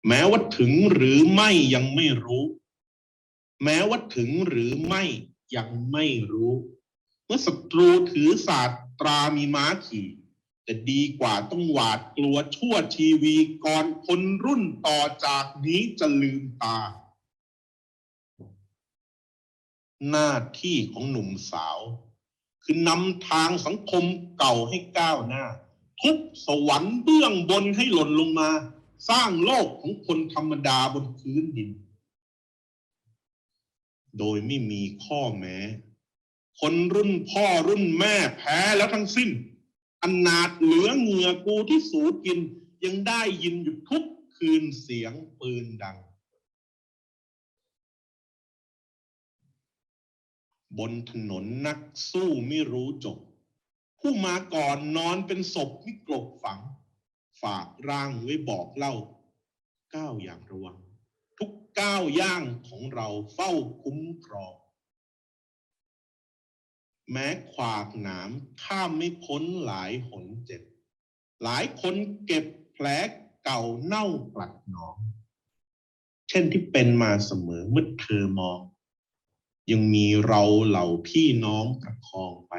[SPEAKER 8] แม้ว่าถึงหรือไม่ยังไม่รู้แม้ว่าถึงหรือไม่ยังไม่รู้เมื่อศัตรูถือศาสตรามีม้าขี่แต่ดีกว่าต้องหวาดกลัวชั่วชีวีก่อนคนรุ่นต่อจากนี้จะลืมตาหน้าที่ของหนุ่มสาวคือนำทางสังคมเก่าให้ก้าวหน้าทุบสวรรค์เบื้องบนให้หล่นลงมาสร้างโลกของคนธรรมดาบนพื้นดินโดยไม่มีข้อแม้คนรุ่นพ่อรุ่นแม่แพ้แล้วทั้งสิ้นอนาถเหลือเหงื่อกูที่สูดกินยังได้ยินอยู่ทุกคืนเสียงปืนดังบนถนนนักสู้ไม่รู้จบผู้มาก่อนนอนเป็นศพไม่กลบฝังฝากร่างไว้บอกเล่าก้าวอย่างระวังทุกก้าวย่างของเราเฝ้าคุ้มครองแม้ขวากหนามข้ามไม่พ้นหลายหนเจ็บหลายคนเก็บแผลเก่าเน่ากลัดหนองเช่นที่เป็นมาเสมอเมื่อเธอมองยังมีเราเหล่าพี่น้องประคองไป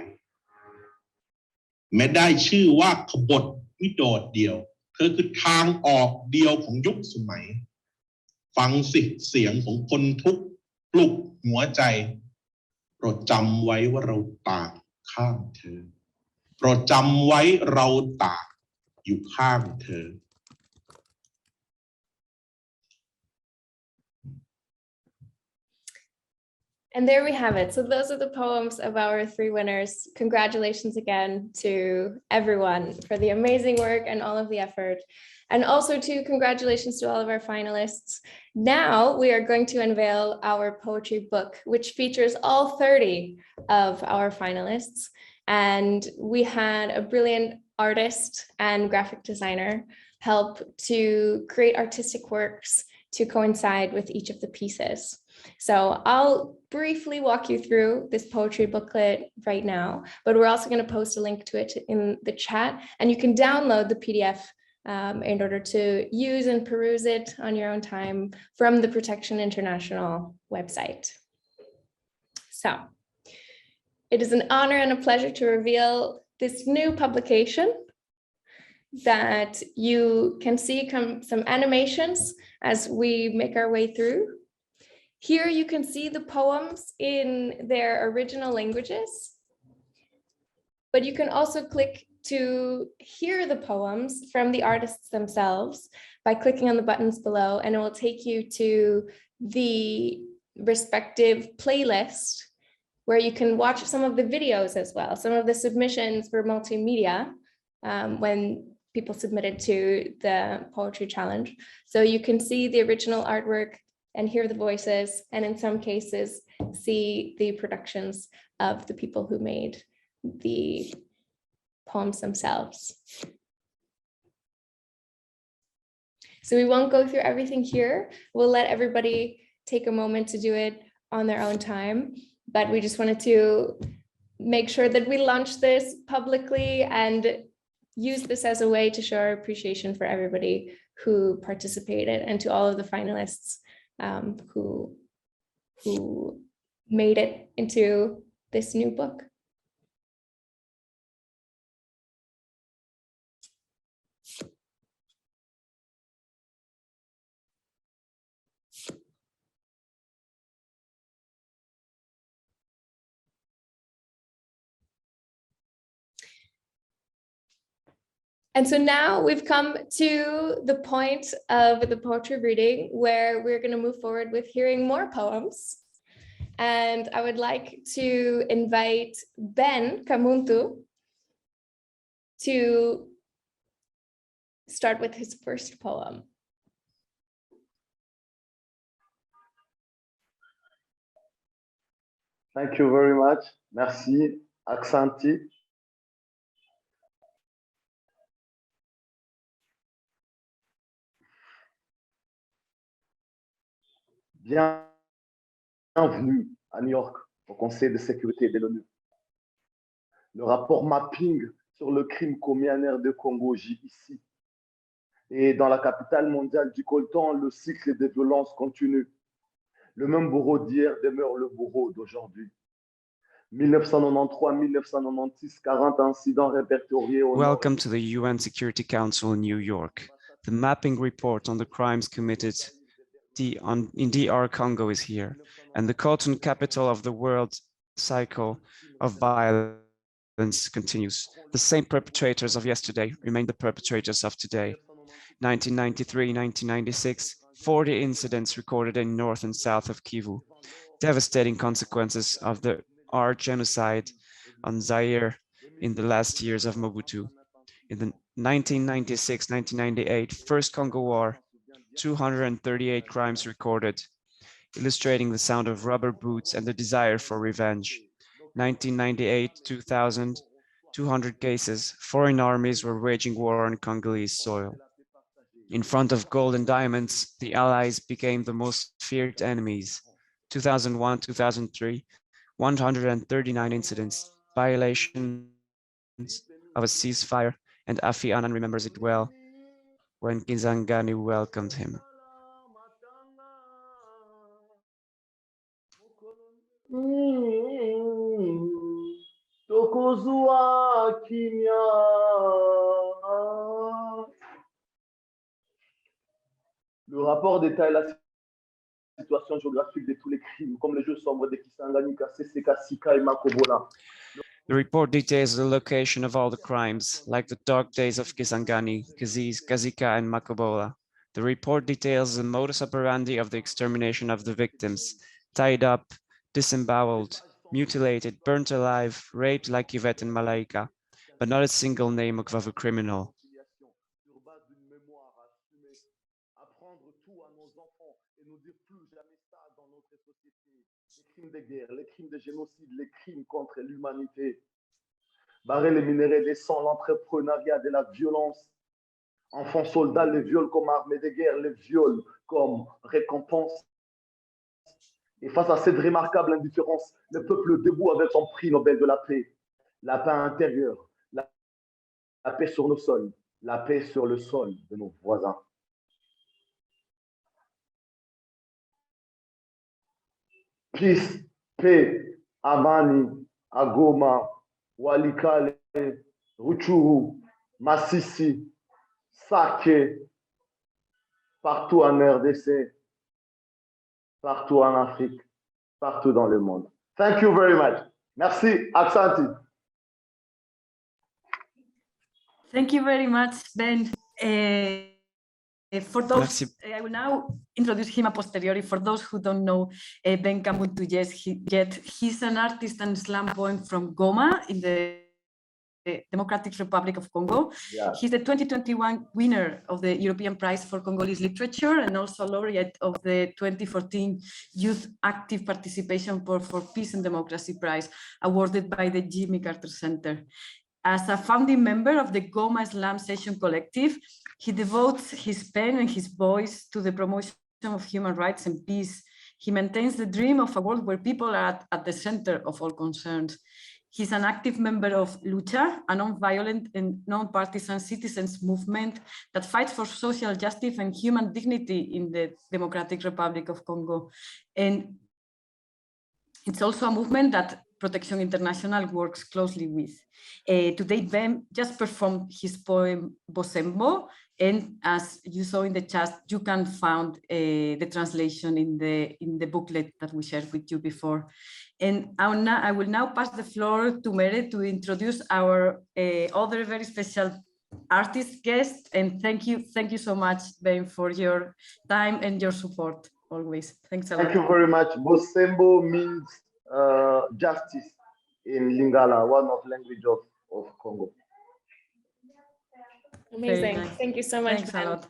[SPEAKER 8] แม้ได้ชื่อว่าขบฏไม่โดดเดี่ยวเธอคือทางออกเดียวของยุคสมัยฟังสิเสียงของคนทุกข์ปลุกหัวใจโปรดจำไว้ว่าเราต่างข้างเธอโปรดจำไว้เราต่างอยู่ข้างเธอ
[SPEAKER 1] And there we have it. So those are the poems of our three winners. Congratulations again to everyone for the amazing work and all of the effort. And also congratulations to all of our finalists. Now we are going to unveil our poetry book, which features all 30 of our finalists. And we had a brilliant artist and graphic designer help to create artistic works to coincide with each of the pieces. So I'll briefly walk you through this poetry booklet right now, but we're also going to post a link to it in the chat, and you can download the PDF in order to use and peruse it on your own time from the Protection International website. So it is an honor and a pleasure to reveal this new publication that you can see some animations as we make our way through. Here you can see the poems in their original languages, but you can also click to hear the poems from the artists themselves by clicking on the buttons below, and it will take you to the respective playlist where you can watch some of the videos as well. Some of the submissions were multimedia when people submitted to the poetry challenge. So you can see the original artwork and hear the voices, and in some cases, see the productions of the people who made the poems themselves. So we won't go through everything here. We'll let everybody take a moment to do it on their own time, but we just wanted to make sure that we launch this publicly and use this as a way to show our appreciation for everybody who participated and to all of the finalists who made it into this new book. And so now we've come to the point of the poetry reading where we're going to move forward with hearing more poems. And I would like to invite Ben Kamuntu to start with his first poem.
[SPEAKER 15] Thank you very much. Merci, Aksanti. Bienvenue à New York, au Conseil de sécurité de l'ONU. Le rapport mapping sur le crime commis en RD Congo gît ici. Et dans la capitale mondiale du coltan, le cycle de violence continue. Le même bourreau d'hier demeure le bourreau d'aujourd'hui. 1993, 1996, 40 incidents répertoriés au
[SPEAKER 16] Welcome to the UN Security Council in New York. The mapping report on the crimes committed in DR Congo is here, and the cotton capital of the world cycle of violence continues. The same perpetrators of yesterday remain the perpetrators of today. 1993, 1996, 40 incidents recorded in north and south of Kivu. Devastating consequences of the genocide on Zaire in the last years of Mobutu. In the 1996-1998 First Congo War, 238 crimes recorded, illustrating the sound of rubber boots and the desire for revenge. 1998-2000, 200 cases, foreign armies were waging war on Congolese soil. In front of gold and diamonds, the Allies became the most feared enemies. 2001-2003, 139 incidents, violations of a ceasefire, and Afi Annan remembers it well when Kisangani welcomed him.
[SPEAKER 15] Le rapport détaille la situation géographique de tous les crimes, comme les jeux sombres de Kisangani, Kaseseka, Sika et Makobola.
[SPEAKER 16] The report details the location of all the crimes, like the dark days of Kisangani, Kazika, and Makobola. The report details the modus operandi of the extermination of the victims, tied up, disemboweled, mutilated, burnt alive, raped like Yvette and Malaika, but not a single name of a criminal.
[SPEAKER 15] Les crimes de guerre, les crimes de génocide, les crimes contre l'humanité. Barrer les minéraux des sangs, l'entrepreneuriat de la violence. Enfants soldats, les viols comme armes de guerre, les viols comme récompense. Et face à cette remarquable indifférence, le peuple debout avec son prix Nobel de la paix. La paix intérieure, la paix sur nos sols, la paix sur le sol de nos voisins. Peace, paix, Amani, Agoma, Walikale, Ruchuru, Massissi, Sake, partout en RDC, partout en Afrique, partout dans le monde. Thank you very much. Merci, Aksanti.
[SPEAKER 5] Thank you very much, Ben. For those, I will now introduce him a posteriori. For those who don't know Ben Kamuntu yet, he's an artist and slam poet from Goma in the Democratic Republic of Congo. Yeah. He's the 2021 winner of the European Prize for Congolese Literature and also laureate of the 2014 Youth Active Participation for Peace and Democracy Prize, awarded by the Jimmy Carter Center. As a founding member of the Goma Slam Session Collective, he devotes his pen and his voice to the promotion of human rights and peace. He maintains the dream of a world where people are at the center of all concerns. He's an active member of Lucha, a non-violent and non-partisan citizens movement that fights for social justice and human dignity in the Democratic Republic of Congo. And it's also a movement that Protection International works closely with. Today, Ben just performed his poem Bosembo, and as you saw in the chat, you can find the translation in the booklet that we shared with you before. And I will now pass the floor to Mere to introduce our other very special artist guest, and thank you so much, Ben, for your time and your support always. Thanks a lot.
[SPEAKER 15] Thank you very much. Bosembo means justice in Lingala, one of language of Congo.
[SPEAKER 1] Amazing.
[SPEAKER 5] Nice.
[SPEAKER 1] Thank you so much,
[SPEAKER 5] Thanks
[SPEAKER 1] Ben.
[SPEAKER 5] a lot.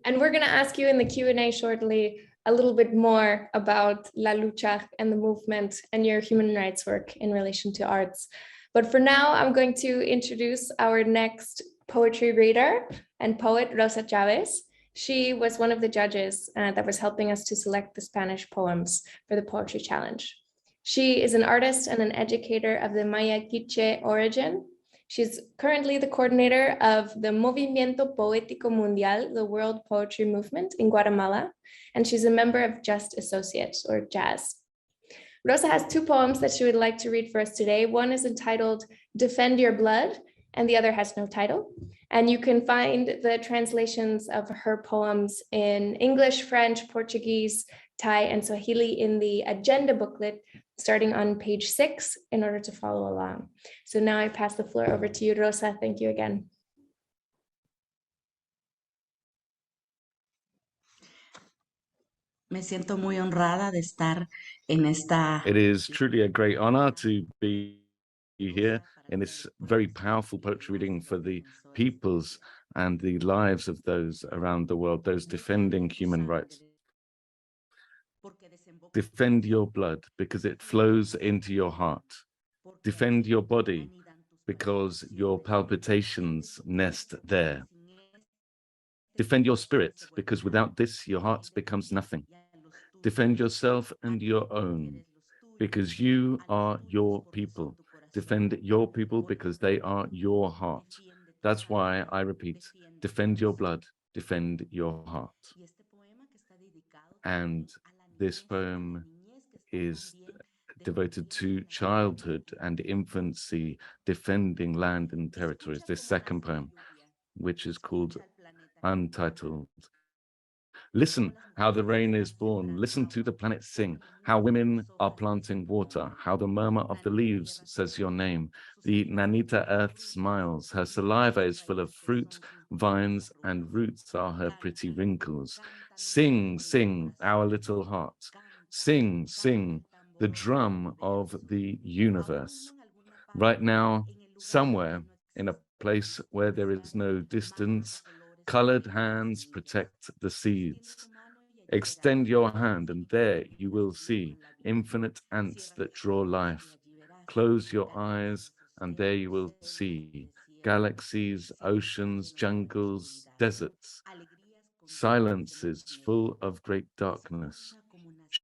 [SPEAKER 1] And we're going to ask you in the Q&A shortly a little bit more about La Lucha and the movement and your human rights work in relation to arts. But for now, I'm going to introduce our next poetry reader and poet, Rosa Chavez. She was one of the judges that was helping us to select the Spanish poems for the Poetry Challenge. She is an artist and an educator of the Maya Quiche origin. She's currently the coordinator of the Movimiento Poético Mundial, the World Poetry Movement in Guatemala, and she's a member of Just Associates, or JAZZ. Rosa has two poems that she would like to read for us today. One is entitled Defend Your Blood, and the other has no title. And you can find the translations of her poems in English, French, Portuguese, Thai, and Swahili in the agenda booklet, starting on page 6 in order to follow along. So now I pass the floor over to you, Rosa. Thank you again.
[SPEAKER 17] Me siento muy honrada de estar en esta.
[SPEAKER 11] It is truly a great honor to be here in this very powerful poetry reading for the peoples and the lives of those around the world, those defending human rights. Defend your blood because it flows into your heart. Defend your body because your palpitations nest there. Defend your spirit because without this, your heart becomes nothing. Defend yourself and your own because you are your people. Defend your people because they are your heart. That's why I repeat, defend your blood, defend your heart. And this poem is devoted to childhood and infancy, defending land and territories. This second poem, which is called Untitled. Listen how the rain is born. Listen to the planet sing, how women are planting water, how the murmur of the leaves says your name. The Nanita earth smiles. Her saliva is full of fruit, vines, and roots are her pretty wrinkles. Sing, sing, our little heart. Sing, sing, the drum of the universe. Right now, somewhere in a place where there is no distance, colored hands protect the seeds. Extend your hand and there you will see infinite ants that draw life. Close your eyes and there you will see galaxies, oceans, jungles, deserts, silences full of great darkness,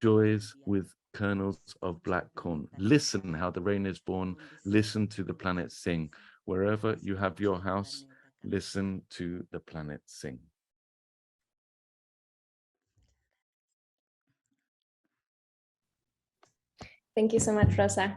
[SPEAKER 11] joys with kernels of black corn. Listen how the rain is born. Listen to the planet sing. Wherever you have your house, listen to the planet sing.
[SPEAKER 1] Thank you so much, Rosa.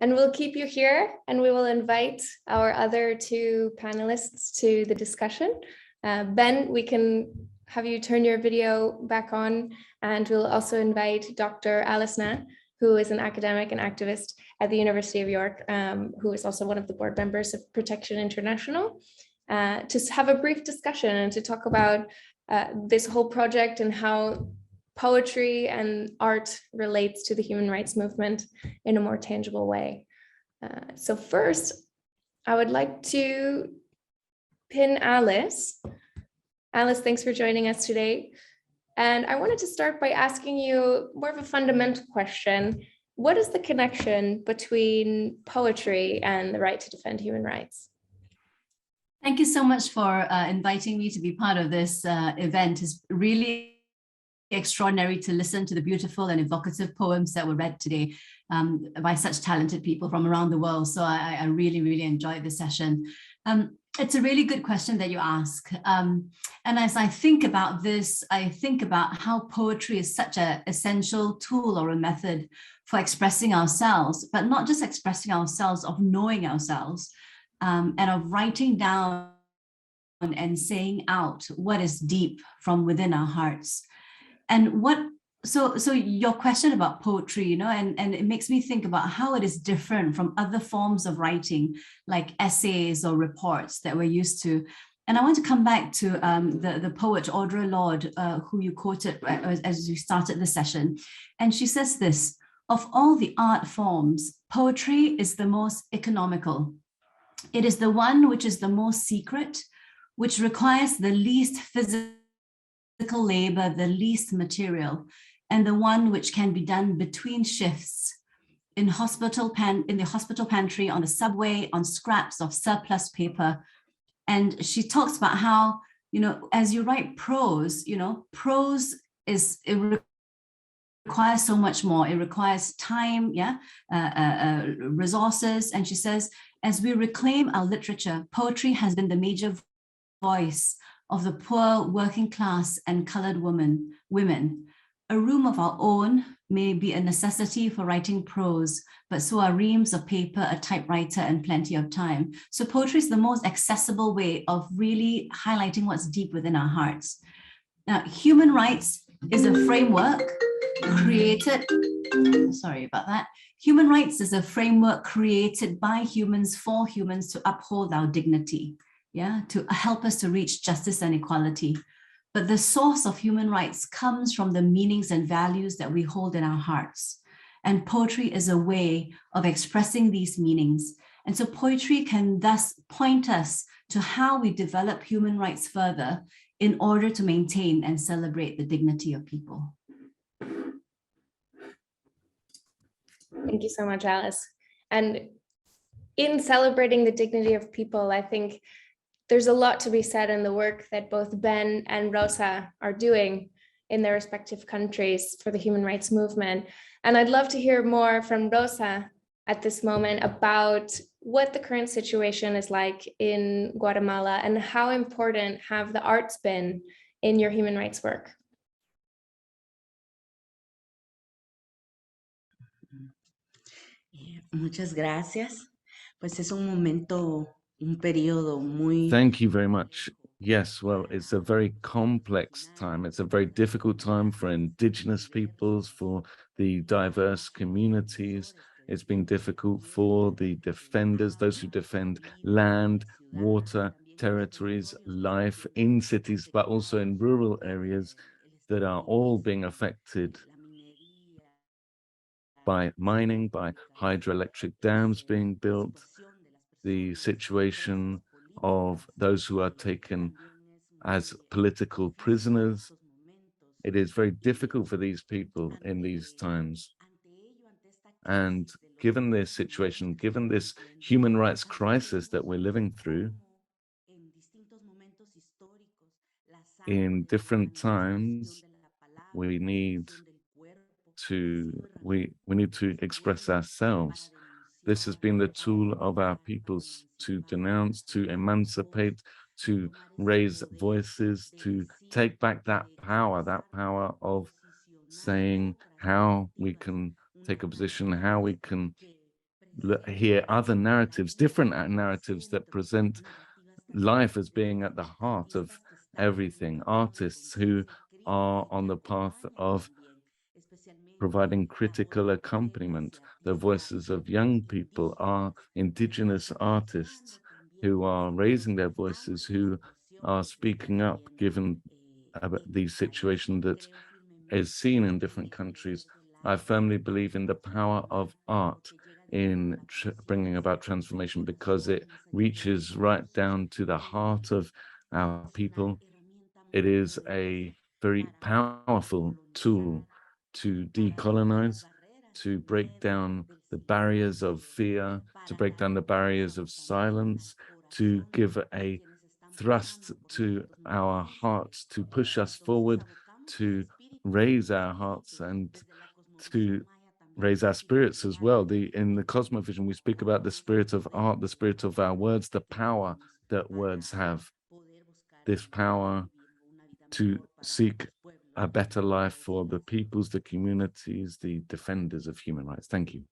[SPEAKER 1] And we'll keep you here and we will invite our other two panelists to the discussion. Ben, we can have you turn your video back on, and we'll also invite Dr. Alice Na, who is an academic and activist at the University of York, who is also one of the board members of Protection International, to have a brief discussion and to talk about this whole project and how poetry and art relates to the human rights movement in a more tangible way. So first, I would like to pin Alice. Alice, thanks for joining us today. And I wanted to start by asking you more of a fundamental question. What is the connection between poetry and the right to defend human rights?
[SPEAKER 18] Thank you so much for inviting me to be part of this event. It's really extraordinary to listen to the beautiful and evocative poems that were read today by such talented people from around the world. So I really, really enjoyed this session. It's a really good question that you ask. And as I think about this, I think about how poetry is such an essential tool or a method for expressing ourselves, but not just expressing ourselves, of knowing ourselves, and of writing down and saying out what is deep from within our hearts. And what So your question about poetry, you know, and it makes me think about how it is different from other forms of writing, like essays or reports that we're used to. And I want to come back to the poet Audrey Lord, who you quoted as you started the session. And she says this: of all the art forms, poetry is the most economical. It is the one which is the most secret, which requires the least physical labor, the least material, and the one which can be done between shifts in the hospital pantry, on the subway, on scraps of surplus paper. And she talks about how, you know, as you write prose, you know, prose requires so much more. It requires time, resources. And she says, as we reclaim our literature, poetry has been the major voice of the poor, working class, and colored women. A room of our own may be a necessity for writing prose, but so are reams of paper, a typewriter, and plenty of time. So poetry is the most accessible way of really highlighting what's deep within our hearts. Now, human rights is a framework created, sorry about that. Human rights is a framework created by humans for humans to uphold our dignity, to help us to reach justice and equality. But the source of human rights comes from the meanings and values that we hold in our hearts. And poetry is a way of expressing these meanings. And so poetry can thus point us to how we develop human rights further in order to maintain and celebrate the dignity of people.
[SPEAKER 1] Thank you so much, Alice. And in celebrating the dignity of people, I think there's a lot to be said in the work that both Ben and Rosa are doing in their respective countries for the human rights movement. And I'd love to hear more from Rosa at this moment about what the current situation is like in Guatemala and how important have the arts been in your human rights work.
[SPEAKER 17] Muchas gracias. Pues es un momento, un periodo muy...
[SPEAKER 11] Thank you very much. Yes, well, it's a very complex time. It's a very difficult time for indigenous peoples, for the diverse communities. It's been difficult for the defenders, those who defend land, water, territories, life in cities, but also in rural areas that are all being affected by mining, by hydroelectric dams being built, the situation of those who are taken as political prisoners. It is very difficult for these people in these times. And given this situation, given this human rights crisis that we're living through, in different times, we need to express ourselves. This has been the tool of our peoples to denounce, to emancipate, to raise voices, to take back that power of saying how we can take a position, how we can hear other narratives, different narratives that present life as being at the heart of everything. Artists who are on the path of providing critical accompaniment. The voices of young people are indigenous artists who are raising their voices, who are speaking up given the situation that is seen in different countries. I firmly believe in the power of art in bringing about transformation because it reaches right down to the heart of our people. It is a very powerful tool to decolonize, to break down the barriers of fear, to break down the barriers of silence, to give a thrust to our hearts, to push us forward, to raise our hearts and to raise our spirits as well. In the Cosmovision, we speak about the spirit of art, the spirit of our words, the power that words have, this power to seek a better life for the peoples, the communities, the defenders of human rights. Thank you.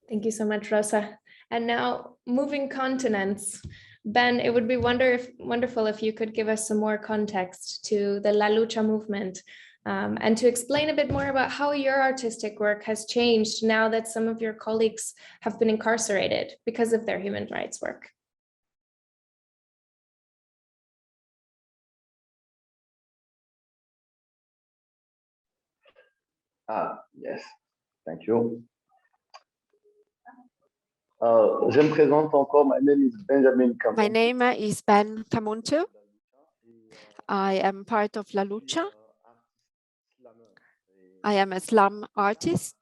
[SPEAKER 1] Thank you so much, Rosa. And now moving continents, Ben, it would be wonderful if you could give us some more context to the La Lucha movement, and to explain a bit more about how your artistic work has changed now that some of your colleagues have been incarcerated because of their human rights work.
[SPEAKER 15] Yes, thank you. Je me présente encore. My name is Benjamin Campos.
[SPEAKER 19] My name is Ben Camonto. I am part of La Lucha. I am a slam artist.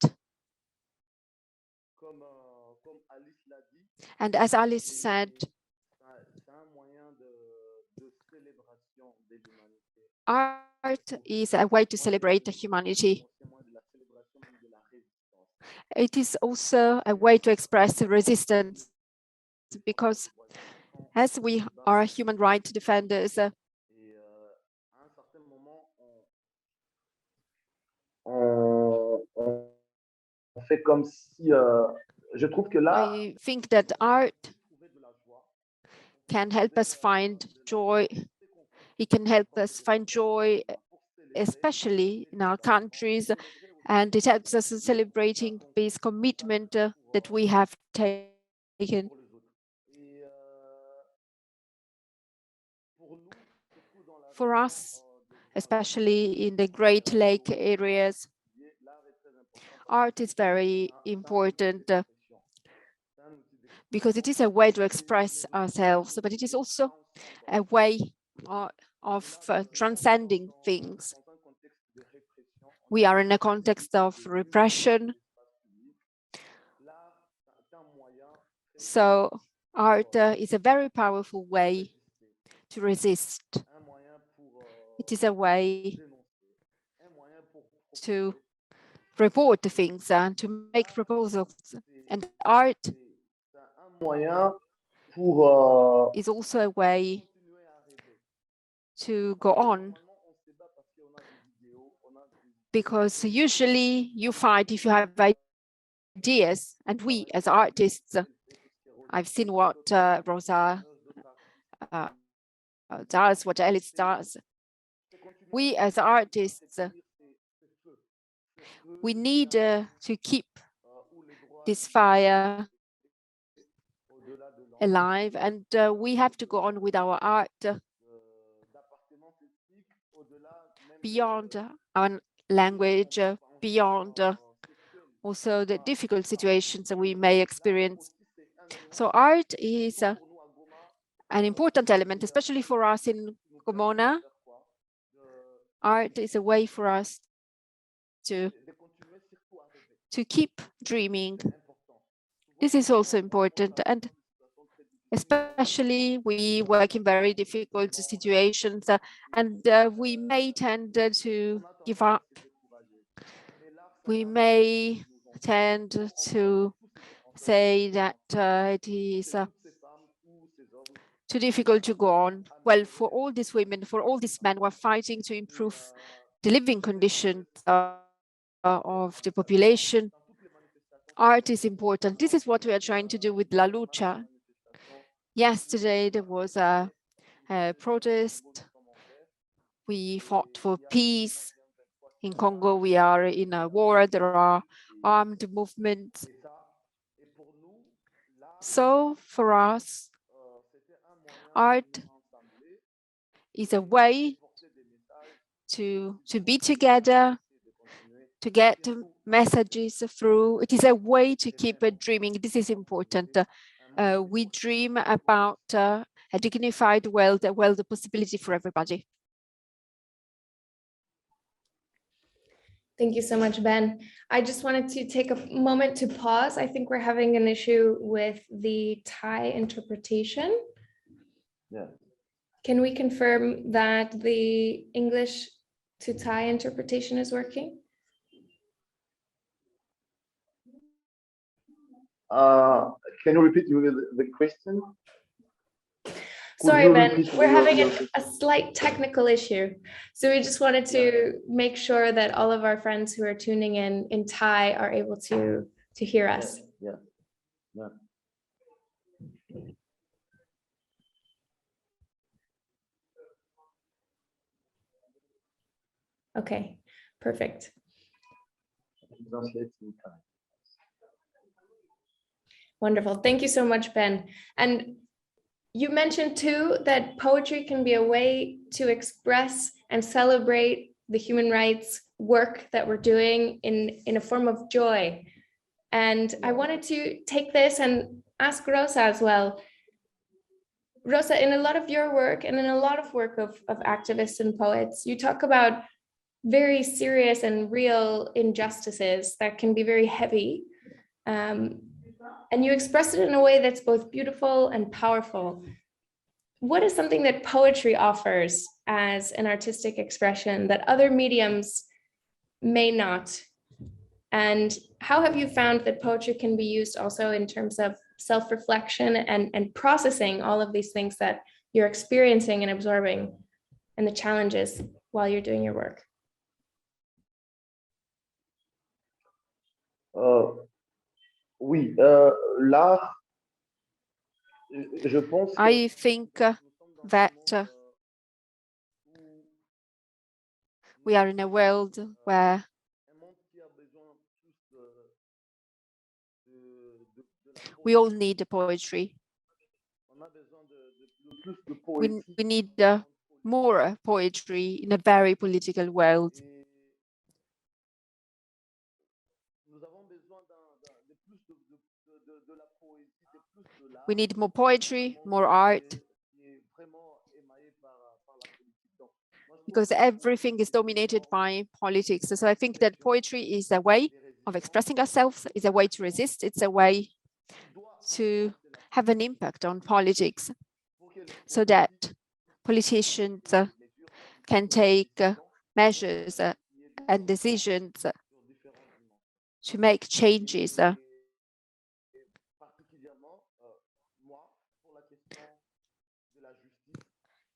[SPEAKER 19] And as Alice said, art is a way to celebrate humanity. It is also a way to express resistance, because as we are human rights defenders, I think that art can help us find joy. It can help us find joy, especially in our countries, and it helps us in celebrating this commitment that we have taken. For us, especially in the Great Lake areas, art is very important because it is a way to express ourselves, but it is also a way of transcending things. We are in a context of repression, so art is a very powerful way to resist. It is a way to report the things and to make proposals. And art is also a way to go on, because usually you fight if you have ideas, and we as artists, I've seen what Rosa does, what Alice does. We as artists, we need to keep this fire alive, and we have to go on with our art beyond our language, beyond also the difficult situations that we may experience. So art is an important element, especially for us in Gomona. Art is a way for us to keep dreaming. This is also important, and especially we work in very difficult situations, and we may tend to give up. We may tend to say that it is too difficult to go on. Well, for all these women, for all these men who are fighting to improve the living conditions of the population, art is important. This is what we are trying to do with La Lucha. Yesterday, there was a protest. We fought for peace. In Congo, we are in a war. There are armed movements. So for us, art is a way to be together, to get messages through. It is a way to keep dreaming. This is important. We dream about a dignified world, a world of possibility for everybody.
[SPEAKER 1] Thank you so much, Ben. I just wanted to take a moment to pause. I think we're having an issue with the Thai interpretation.
[SPEAKER 15] Yeah.
[SPEAKER 1] Can we confirm that the English to Thai interpretation is working?
[SPEAKER 15] Can you repeat the question?
[SPEAKER 1] Sorry, Ben, we're having a slight technical issue. So we just wanted to make sure that all of our friends who are tuning in Thai are able to hear us.
[SPEAKER 15] Yeah. Yeah.
[SPEAKER 1] Okay, perfect. Wonderful. Thank you so much, Ben. And you mentioned too that poetry can be a way to express and celebrate the human rights work that we're doing in a form of joy. And I wanted to take this and ask Rosa as well. Rosa, in a lot of your work and in a lot of work of activists and poets, you talk about very serious and real injustices that can be very heavy. And you express it in a way that's both beautiful and powerful. What is something that poetry offers as an artistic expression that other mediums may not? And how have you found that poetry can be used also in terms of self-reflection and processing all of these things that you're experiencing and absorbing and the challenges while you're doing your work?
[SPEAKER 15] Oui, l'art, je pense
[SPEAKER 19] I think that we are in a world where we all need the poetry. We need more poetry in a very political world. We need more poetry, more art, because everything is dominated by politics. So I think that poetry is a way of expressing ourselves, is a way to resist, it's a way to have an impact on politics so that politicians can take measures and decisions to make changes.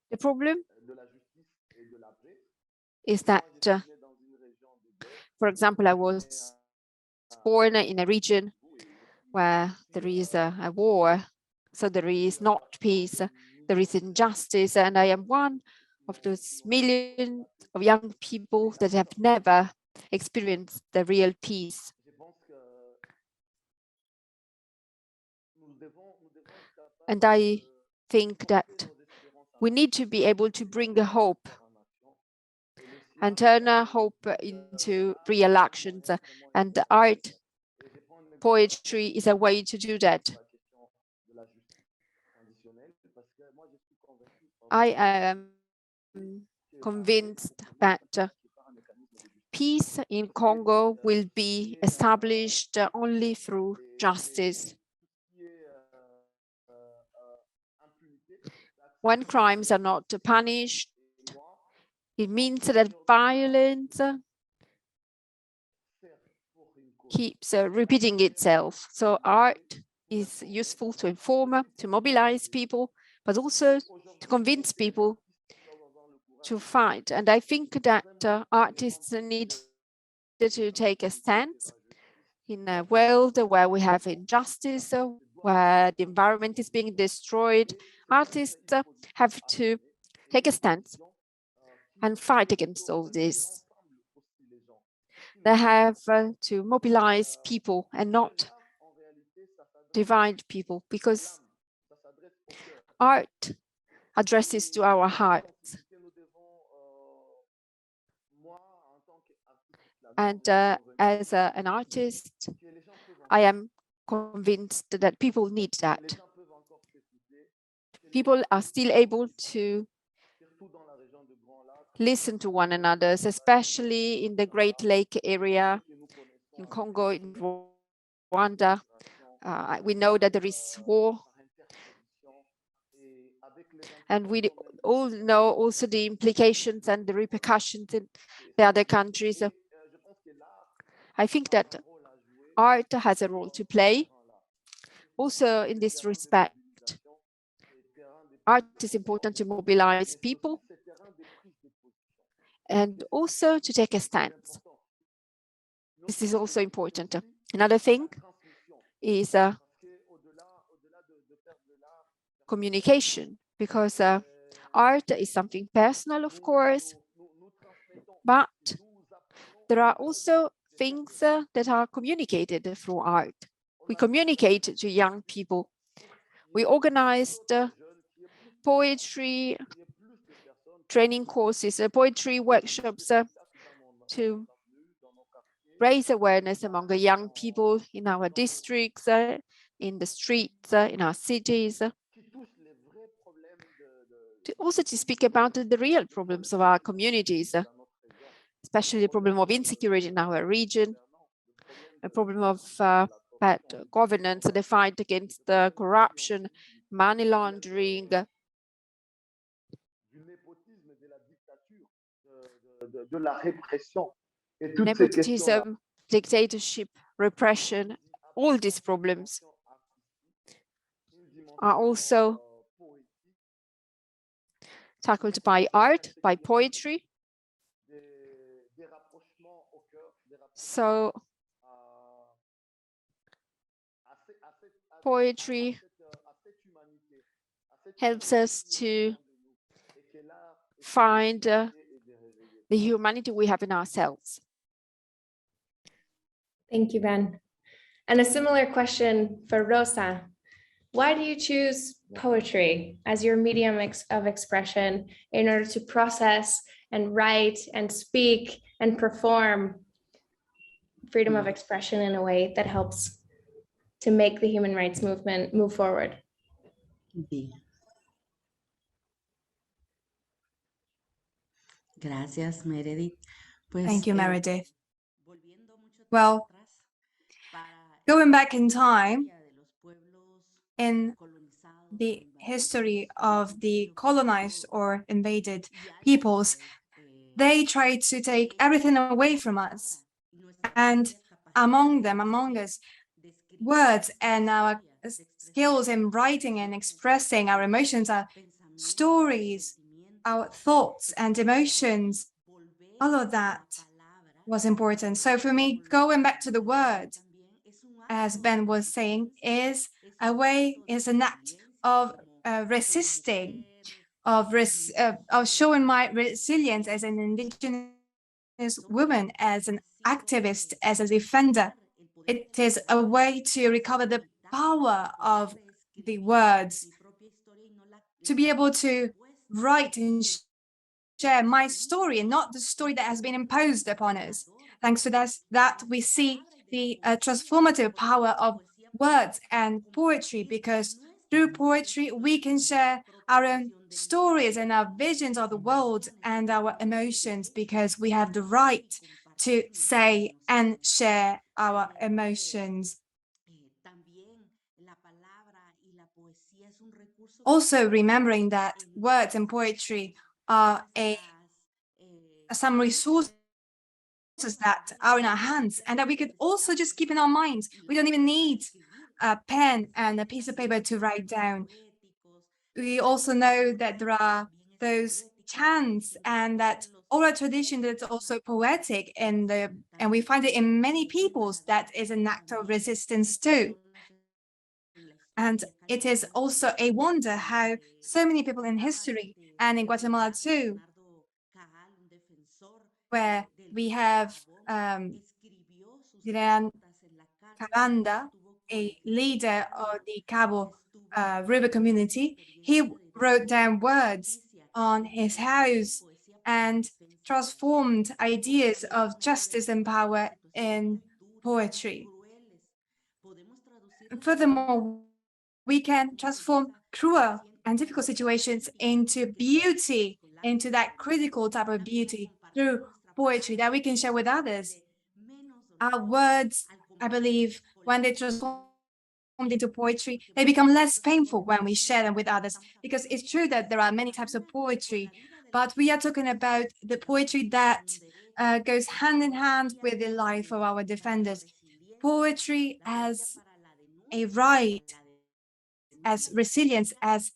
[SPEAKER 19] The problem is that, for example, I was born in a region where there is a war, so there is not peace, there is injustice, and I am one of those millions of young people that have never experienced the real peace. And I think that we need to be able to bring a hope and turn hope into real actions, and art, poetry is a way to do that. I am convinced that peace in Congo will be established only through justice. When crimes are not punished, it means that violence keeps repeating itself. So art is useful to inform, to mobilize people, but also to convince people to fight. And I think that artists need to take a stance in a world where we have injustice, where the environment is being destroyed. Artists have to take a stance and fight against all this. They have to mobilize people and not divide people, because art addresses to our hearts. And as an artist, I am convinced that people need that. People are still able to listen to one another, especially in the Great Lake area, in Congo, in Rwanda. We know that there is war. And we all know also the implications and the repercussions in the other countries. I think that art has a role to play. Also in this respect, art is important to mobilize people and also to take a stance. This is also important. Another thing is communication, because art is something personal, of course, But there are also things that are communicated through art. We communicate to young people. We organized poetry training courses, poetry workshops to raise awareness among the young people in our districts, in the streets, in our cities. Also to speak about the real problems of our communities, especially the problem of insecurity in our region, a problem of bad governance, the fight against corruption, money laundering, nepotism, dictatorship, repression. All these problems are also tackled by art, by poetry. So poetry helps us to find the humanity we have in ourselves.
[SPEAKER 1] Thank you, Ben. And a similar question for Rosa. Why do you choose poetry as your medium of expression in order to process and write and speak and perform freedom of expression in a way that helps to make the human rights movement move forward?
[SPEAKER 17] Gracias, Meredith.
[SPEAKER 20] Thank you, Meredith. Well, going back in time, in the history of the colonized or invaded peoples, they tried to take everything away from us. And among us, words and our skills in writing and expressing our emotions, our stories, our thoughts and emotions, all of that was important. So for me, going back to the word, as Ben was saying, is an act of resisting, of showing my resilience as an indigenous woman, as an activist, as a defender. It is a way to recover the power of the words, to be able to write and share my story and not the story that has been imposed upon us. Thanks to that we see the transformative power of words and poetry, because through poetry we can share our own stories and our visions of the world and our emotions, because we have the right to say and share our emotions. Also remembering that words and poetry are some resources that are in our hands, and that we could also just keep in our minds. We don't even need a pen and a piece of paper to write down. We also know that there are those chants and that oral tradition that's also poetic, and we find it in many peoples that is an act of resistance too. And it is also a wonder how so many people in history, and in Guatemala too, where we have Diran Cabanda, a leader of the Cabo River community. He wrote down words on his house and transformed ideas of justice and power in poetry. Furthermore, we can transform cruel and difficult situations into beauty, into that critical type of beauty through poetry that we can share with others. Our words, I believe, when they transform into poetry, they become less painful when we share them with others, because it's true that there are many types of poetry, but we are talking about the poetry that goes hand in hand with the life of our defenders. Poetry as a right, as resilience, as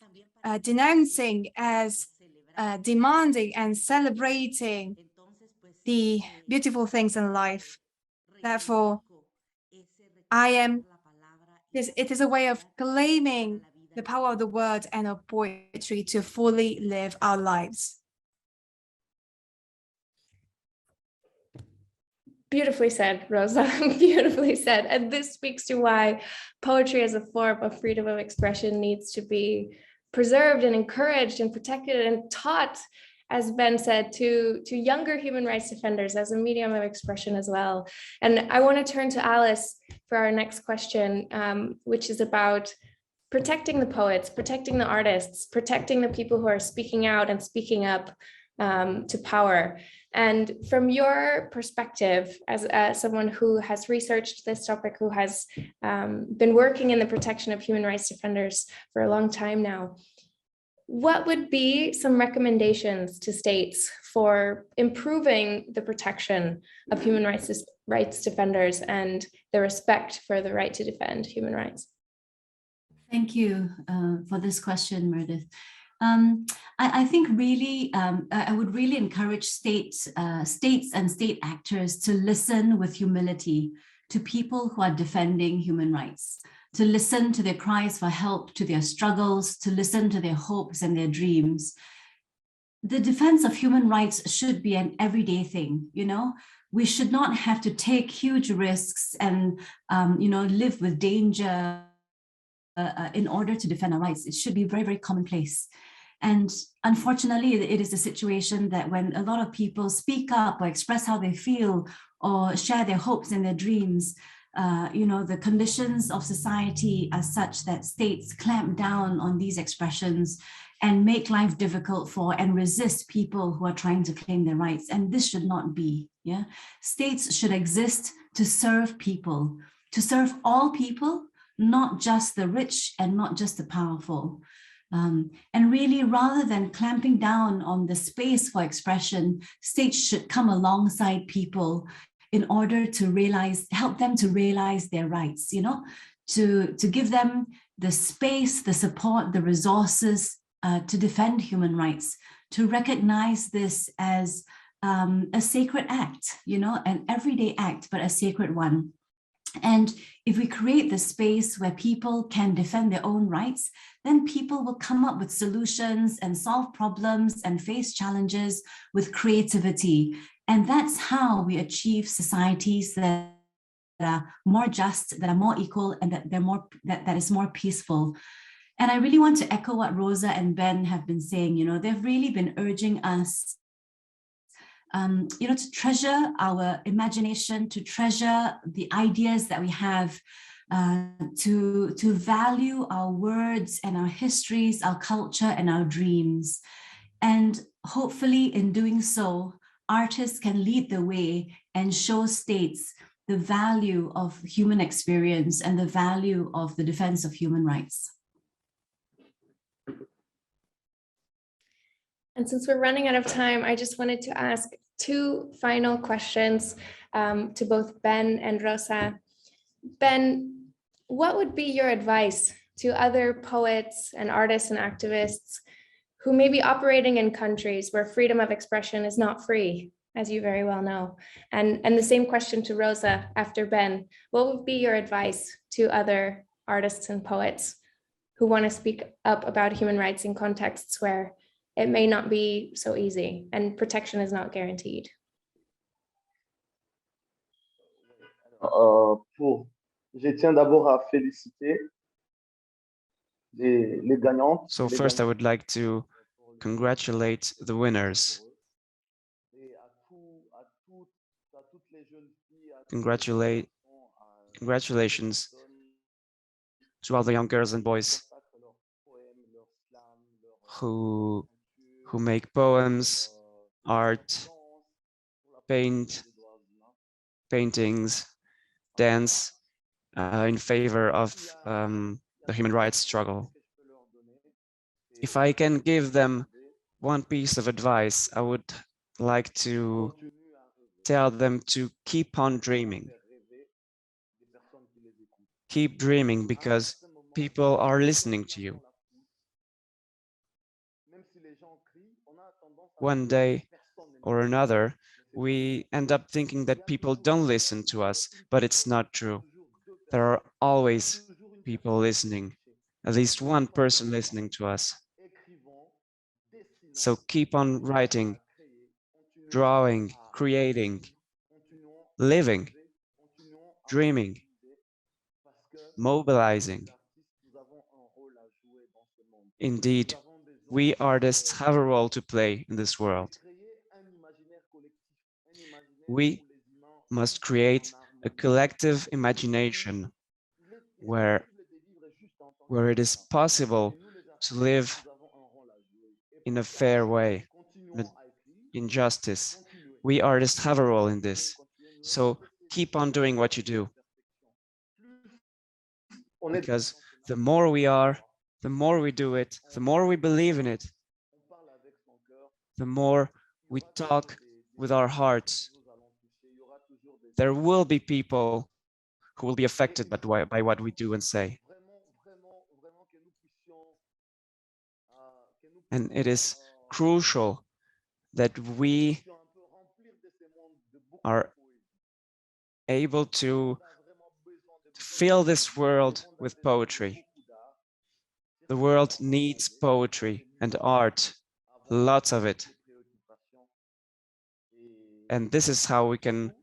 [SPEAKER 20] denouncing, as demanding and celebrating the beautiful things in life. Therefore, it is a way of claiming the power of the word and of poetry to fully live our lives.
[SPEAKER 1] Beautifully said, Rosa, beautifully said. And this speaks to why poetry as a form of freedom of expression needs to be preserved and encouraged and protected and taught, as Ben said, to younger human rights defenders as a medium of expression as well. And I want to turn to Alice for our next question, which is about protecting the poets, protecting the artists, protecting the people who are speaking out and speaking up to power. And from your perspective, as someone who has researched this topic, who has been working in the protection of human rights defenders for a long time now, what would be some recommendations to states for improving the protection of human rights defenders and the respect for the right to defend human rights?
[SPEAKER 18] Thank you for this question, Meredith. I think really, I would really encourage states and state actors to listen with humility to people who are defending human rights, to listen to their cries for help, to their struggles, to listen to their hopes and their dreams. The defense of human rights should be an everyday thing, you know? We should not have to take huge risks and, live with danger in order to defend our rights. It should be very, very commonplace. And unfortunately, it is a situation that when a lot of people speak up or express how they feel or share their hopes and their dreams, the conditions of society are such that states clamp down on these expressions and make life difficult for and resist people who are trying to claim their rights. And this should not be. Yeah, states should exist to serve people, to serve all people, not just the rich and not just the powerful. And really, rather than clamping down on the space for expression, states should come alongside people in order to help them to realize their rights, to give them the space, the support, the resources to defend human rights, to recognize this as a sacred act, an everyday act, but a sacred one. And if we create the space where people can defend their own rights, then people will come up with solutions and solve problems and face challenges with creativity. And that's how we achieve societies that are more just, that are more equal, and that is more peaceful. And I really want to echo what Rosa and Ben have been saying. They've really been urging us to treasure our imagination, to treasure the ideas that we have, to value our words and our histories, our culture and our dreams. And hopefully in doing so, artists can lead the way and show states the value of human experience and the value of the defense of human rights.
[SPEAKER 1] And since we're running out of time, I just wanted to ask two final questions to both Ben and Rosa. Ben, what would be your advice to other poets and artists and activists who may be operating in countries where freedom of expression is not free, as you very well know? And the same question to Rosa after Ben. What would be your advice to other artists and poets who want to speak up about human rights in contexts where it may not be so easy and protection is not guaranteed?
[SPEAKER 15] Je tiens d'abord à féliciter les gagnantes.
[SPEAKER 16] So first, I would like to congratulate the winners. Congratulations to all the young girls and boys who make poems, art, paintings, dance in favor of the human rights struggle. If I can give them one piece of advice, I would like to tell them to keep on dreaming. Keep dreaming because people are listening to you. One day or another, we end up thinking that people don't listen to us, but it's not true. There are always people listening, at least one person listening to us. So keep on writing, drawing, creating. living, dreaming, mobilizing. Indeed, we artists have a role to play in this world. We must create a collective imagination where it is possible to live in a fair way, in justice. We artists have a role in this. So keep on doing what you do. Because the more we are, the more we do it, the more we believe in it, the more we talk with our hearts. There will be people who will be affected by what we do and say. And it is crucial that we are able to fill this world with poetry. The world needs poetry and art, lots of it. And this is how we can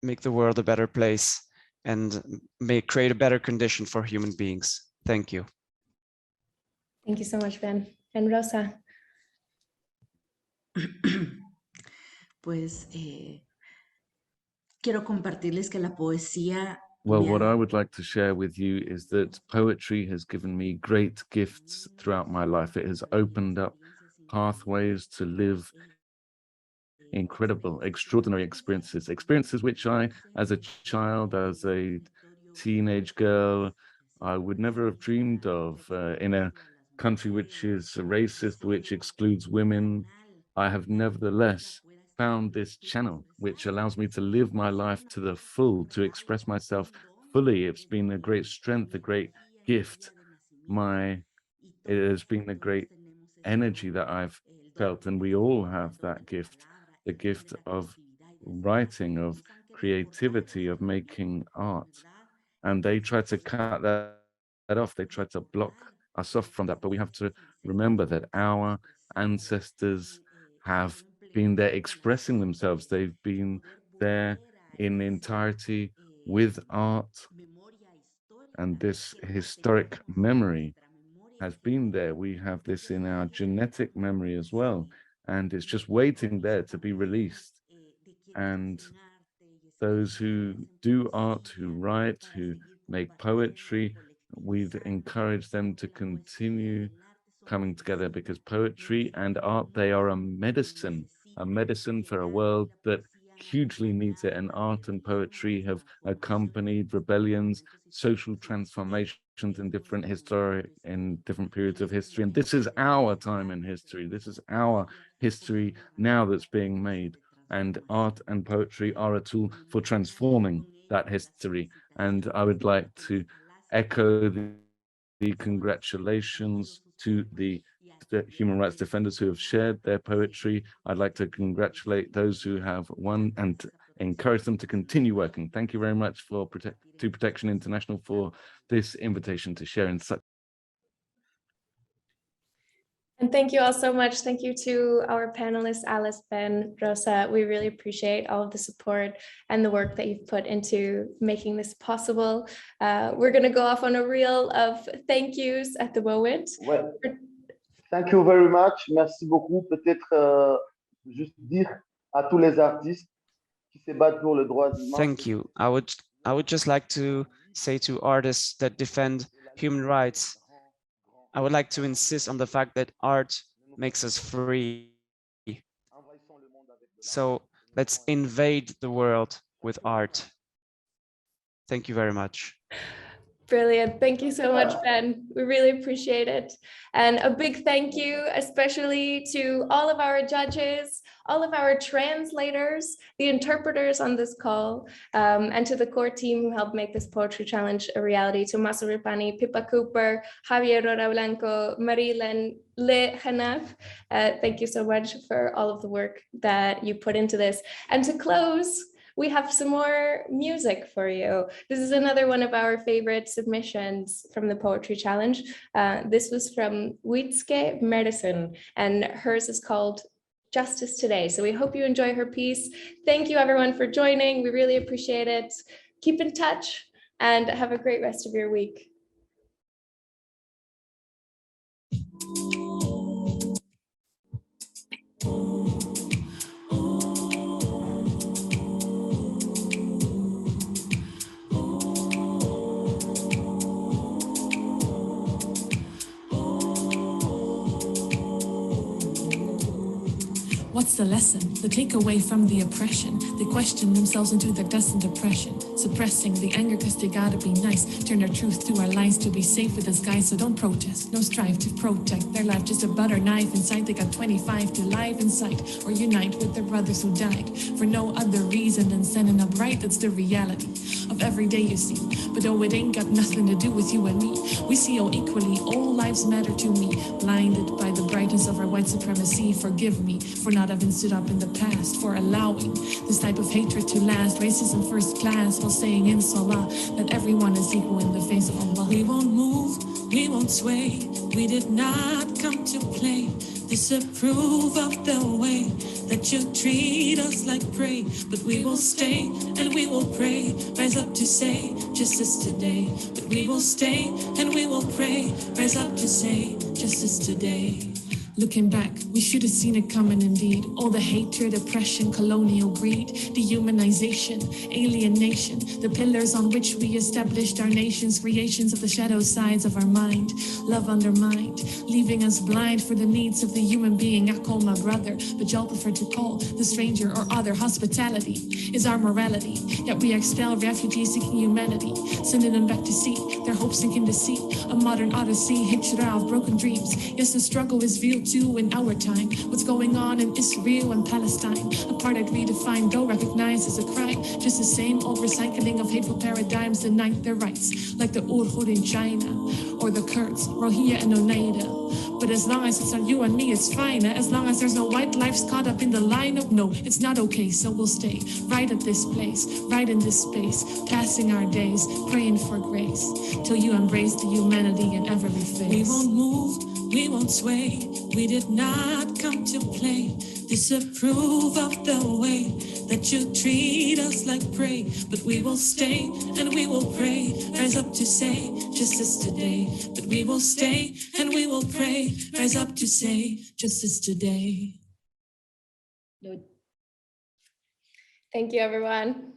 [SPEAKER 16] make the world a better place and create a better condition for human beings. Thank you.
[SPEAKER 1] Thank you so much, Ben. And Rosa.
[SPEAKER 17] Pues quiero compartirles que la poesía.
[SPEAKER 11] Well, what I would like to share with you is that poetry has given me great gifts throughout my life. It has opened up pathways to live incredible, extraordinary experiences which I, as a child, as a teenage girl, I would never have dreamed of. In a country which is racist, which excludes women, I have nevertheless found this channel which allows me to live my life to the full, to express myself fully. It's been a great strength, a great gift. It has been a great energy that I've felt, and we all have that gift, the gift of writing, of creativity, of making art. And they try to cut that off. They try to block us off from that. But we have to remember that our ancestors have been there expressing themselves. They've been there in entirety with art. And this historic memory has been there. We have this in our genetic memory as well. And it's just waiting there to be released. And those who do art, who write, who make poetry, we'd encourage them to continue coming together, because poetry and art, they are a medicine for a world that hugely needs it. And art and poetry have accompanied rebellions, social transformations in different periods of history. And this is our time in history. This is our history now that's being made. And art and poetry are a tool for transforming that history. And I would like to echo the congratulations to the human rights defenders who have shared their poetry. I'd like to congratulate those who have won and encourage them to continue working. Thank you very much to Protection International for this invitation to share in such.
[SPEAKER 1] And thank you all so much. Thank you to our panelists, Alice, Ben, Rosa. We really appreciate all of the support and the work that you've put into making this possible. We're going to go off on a reel of thank yous at the moment.
[SPEAKER 15] Ouais. Thank you very much. Merci beaucoup. Peut-être juste dire à tous les artistes qui se battent pour le droit humain.
[SPEAKER 16] Thank you. I would just like to say to artists that defend human rights, I would like to insist on the fact that art makes us free. So let's invade the world with art. Thank you very much.
[SPEAKER 1] Brilliant. Thank you so much, Ben. We really appreciate it. And a big thank you, especially to all of our judges, all of our translators, the interpreters on this call, and to the core team who helped make this poetry challenge a reality, to Masuripani, Pippa Cooper, Javier Rora Blanco, Marie-Len Le Hanaf. Thank you so much for all of the work that you put into this. And to close, we have some more music for you. This is another one of our favorite submissions from the Poetry Challenge. This was from Witzke Medicine, and hers is called justice today. So we hope you enjoy her piece. Thank you everyone for joining. We really appreciate it. Keep in touch and have a great rest of your week.
[SPEAKER 21] What's the lesson, the takeaway from the oppression? They question themselves into their dust and depression, suppressing the anger because they gotta be nice, turn their truth to our lies to be safe with us guys. So don't protest, no strive to protect their life, just a butter knife inside. They got 25 to live in sight, or unite with their brothers who died for no other reason than standing upright. That's the reality of every day you see, but oh, it ain't got nothing to do with you and me. We see all equally, all lives matter to me, blinded by the brightness of our white supremacy. Forgive me for not having stood up in the past, for allowing this type of hatred to last. Racism first class while saying in Salah that everyone is equal in the face of Allah. We won't move, we won't sway. We did not come to play. Disapprove of the way that you treat us like prey, but we will stay and we will pray. Rise up to say justice today, but we will stay and we will pray. Rise up to say justice today. Looking back, we should have seen it coming indeed. All the hatred, oppression, colonial greed, dehumanization, alienation, the pillars on which we established our nations, creations of the shadow sides of our mind. Love undermined, leaving us blind for the needs of the human being. I call my brother, but y'all prefer to call the stranger or other. Hospitality is our morality, yet we expel refugees seeking humanity, sending them back to sea, their hopes sinking to sea. A modern odyssey, hijrah of broken dreams. Yes, the struggle is real too in our time. What's going on in Israel and Palestine? Apartheid redefined, though recognized as a crime. Just the same old recycling of hateful paradigms, denied their rights, like the Uyghur in China, or the Kurds, Rohingya and Oneida. But as long as it's not you and me, it's fine. As long as there's no white lives caught up in the lineup, no, it's not okay. So we'll stay right at this place, right in this space, passing our days, praying for grace, till you embrace the humanity in every face. We won't move, we won't sway. We did not come to play. Disapprove of the way that you treat us like prey, but we will stay and we will pray. Rise up to say justice today, but we will stay and we will pray. Rise up to say justice today.
[SPEAKER 1] Thank you, everyone.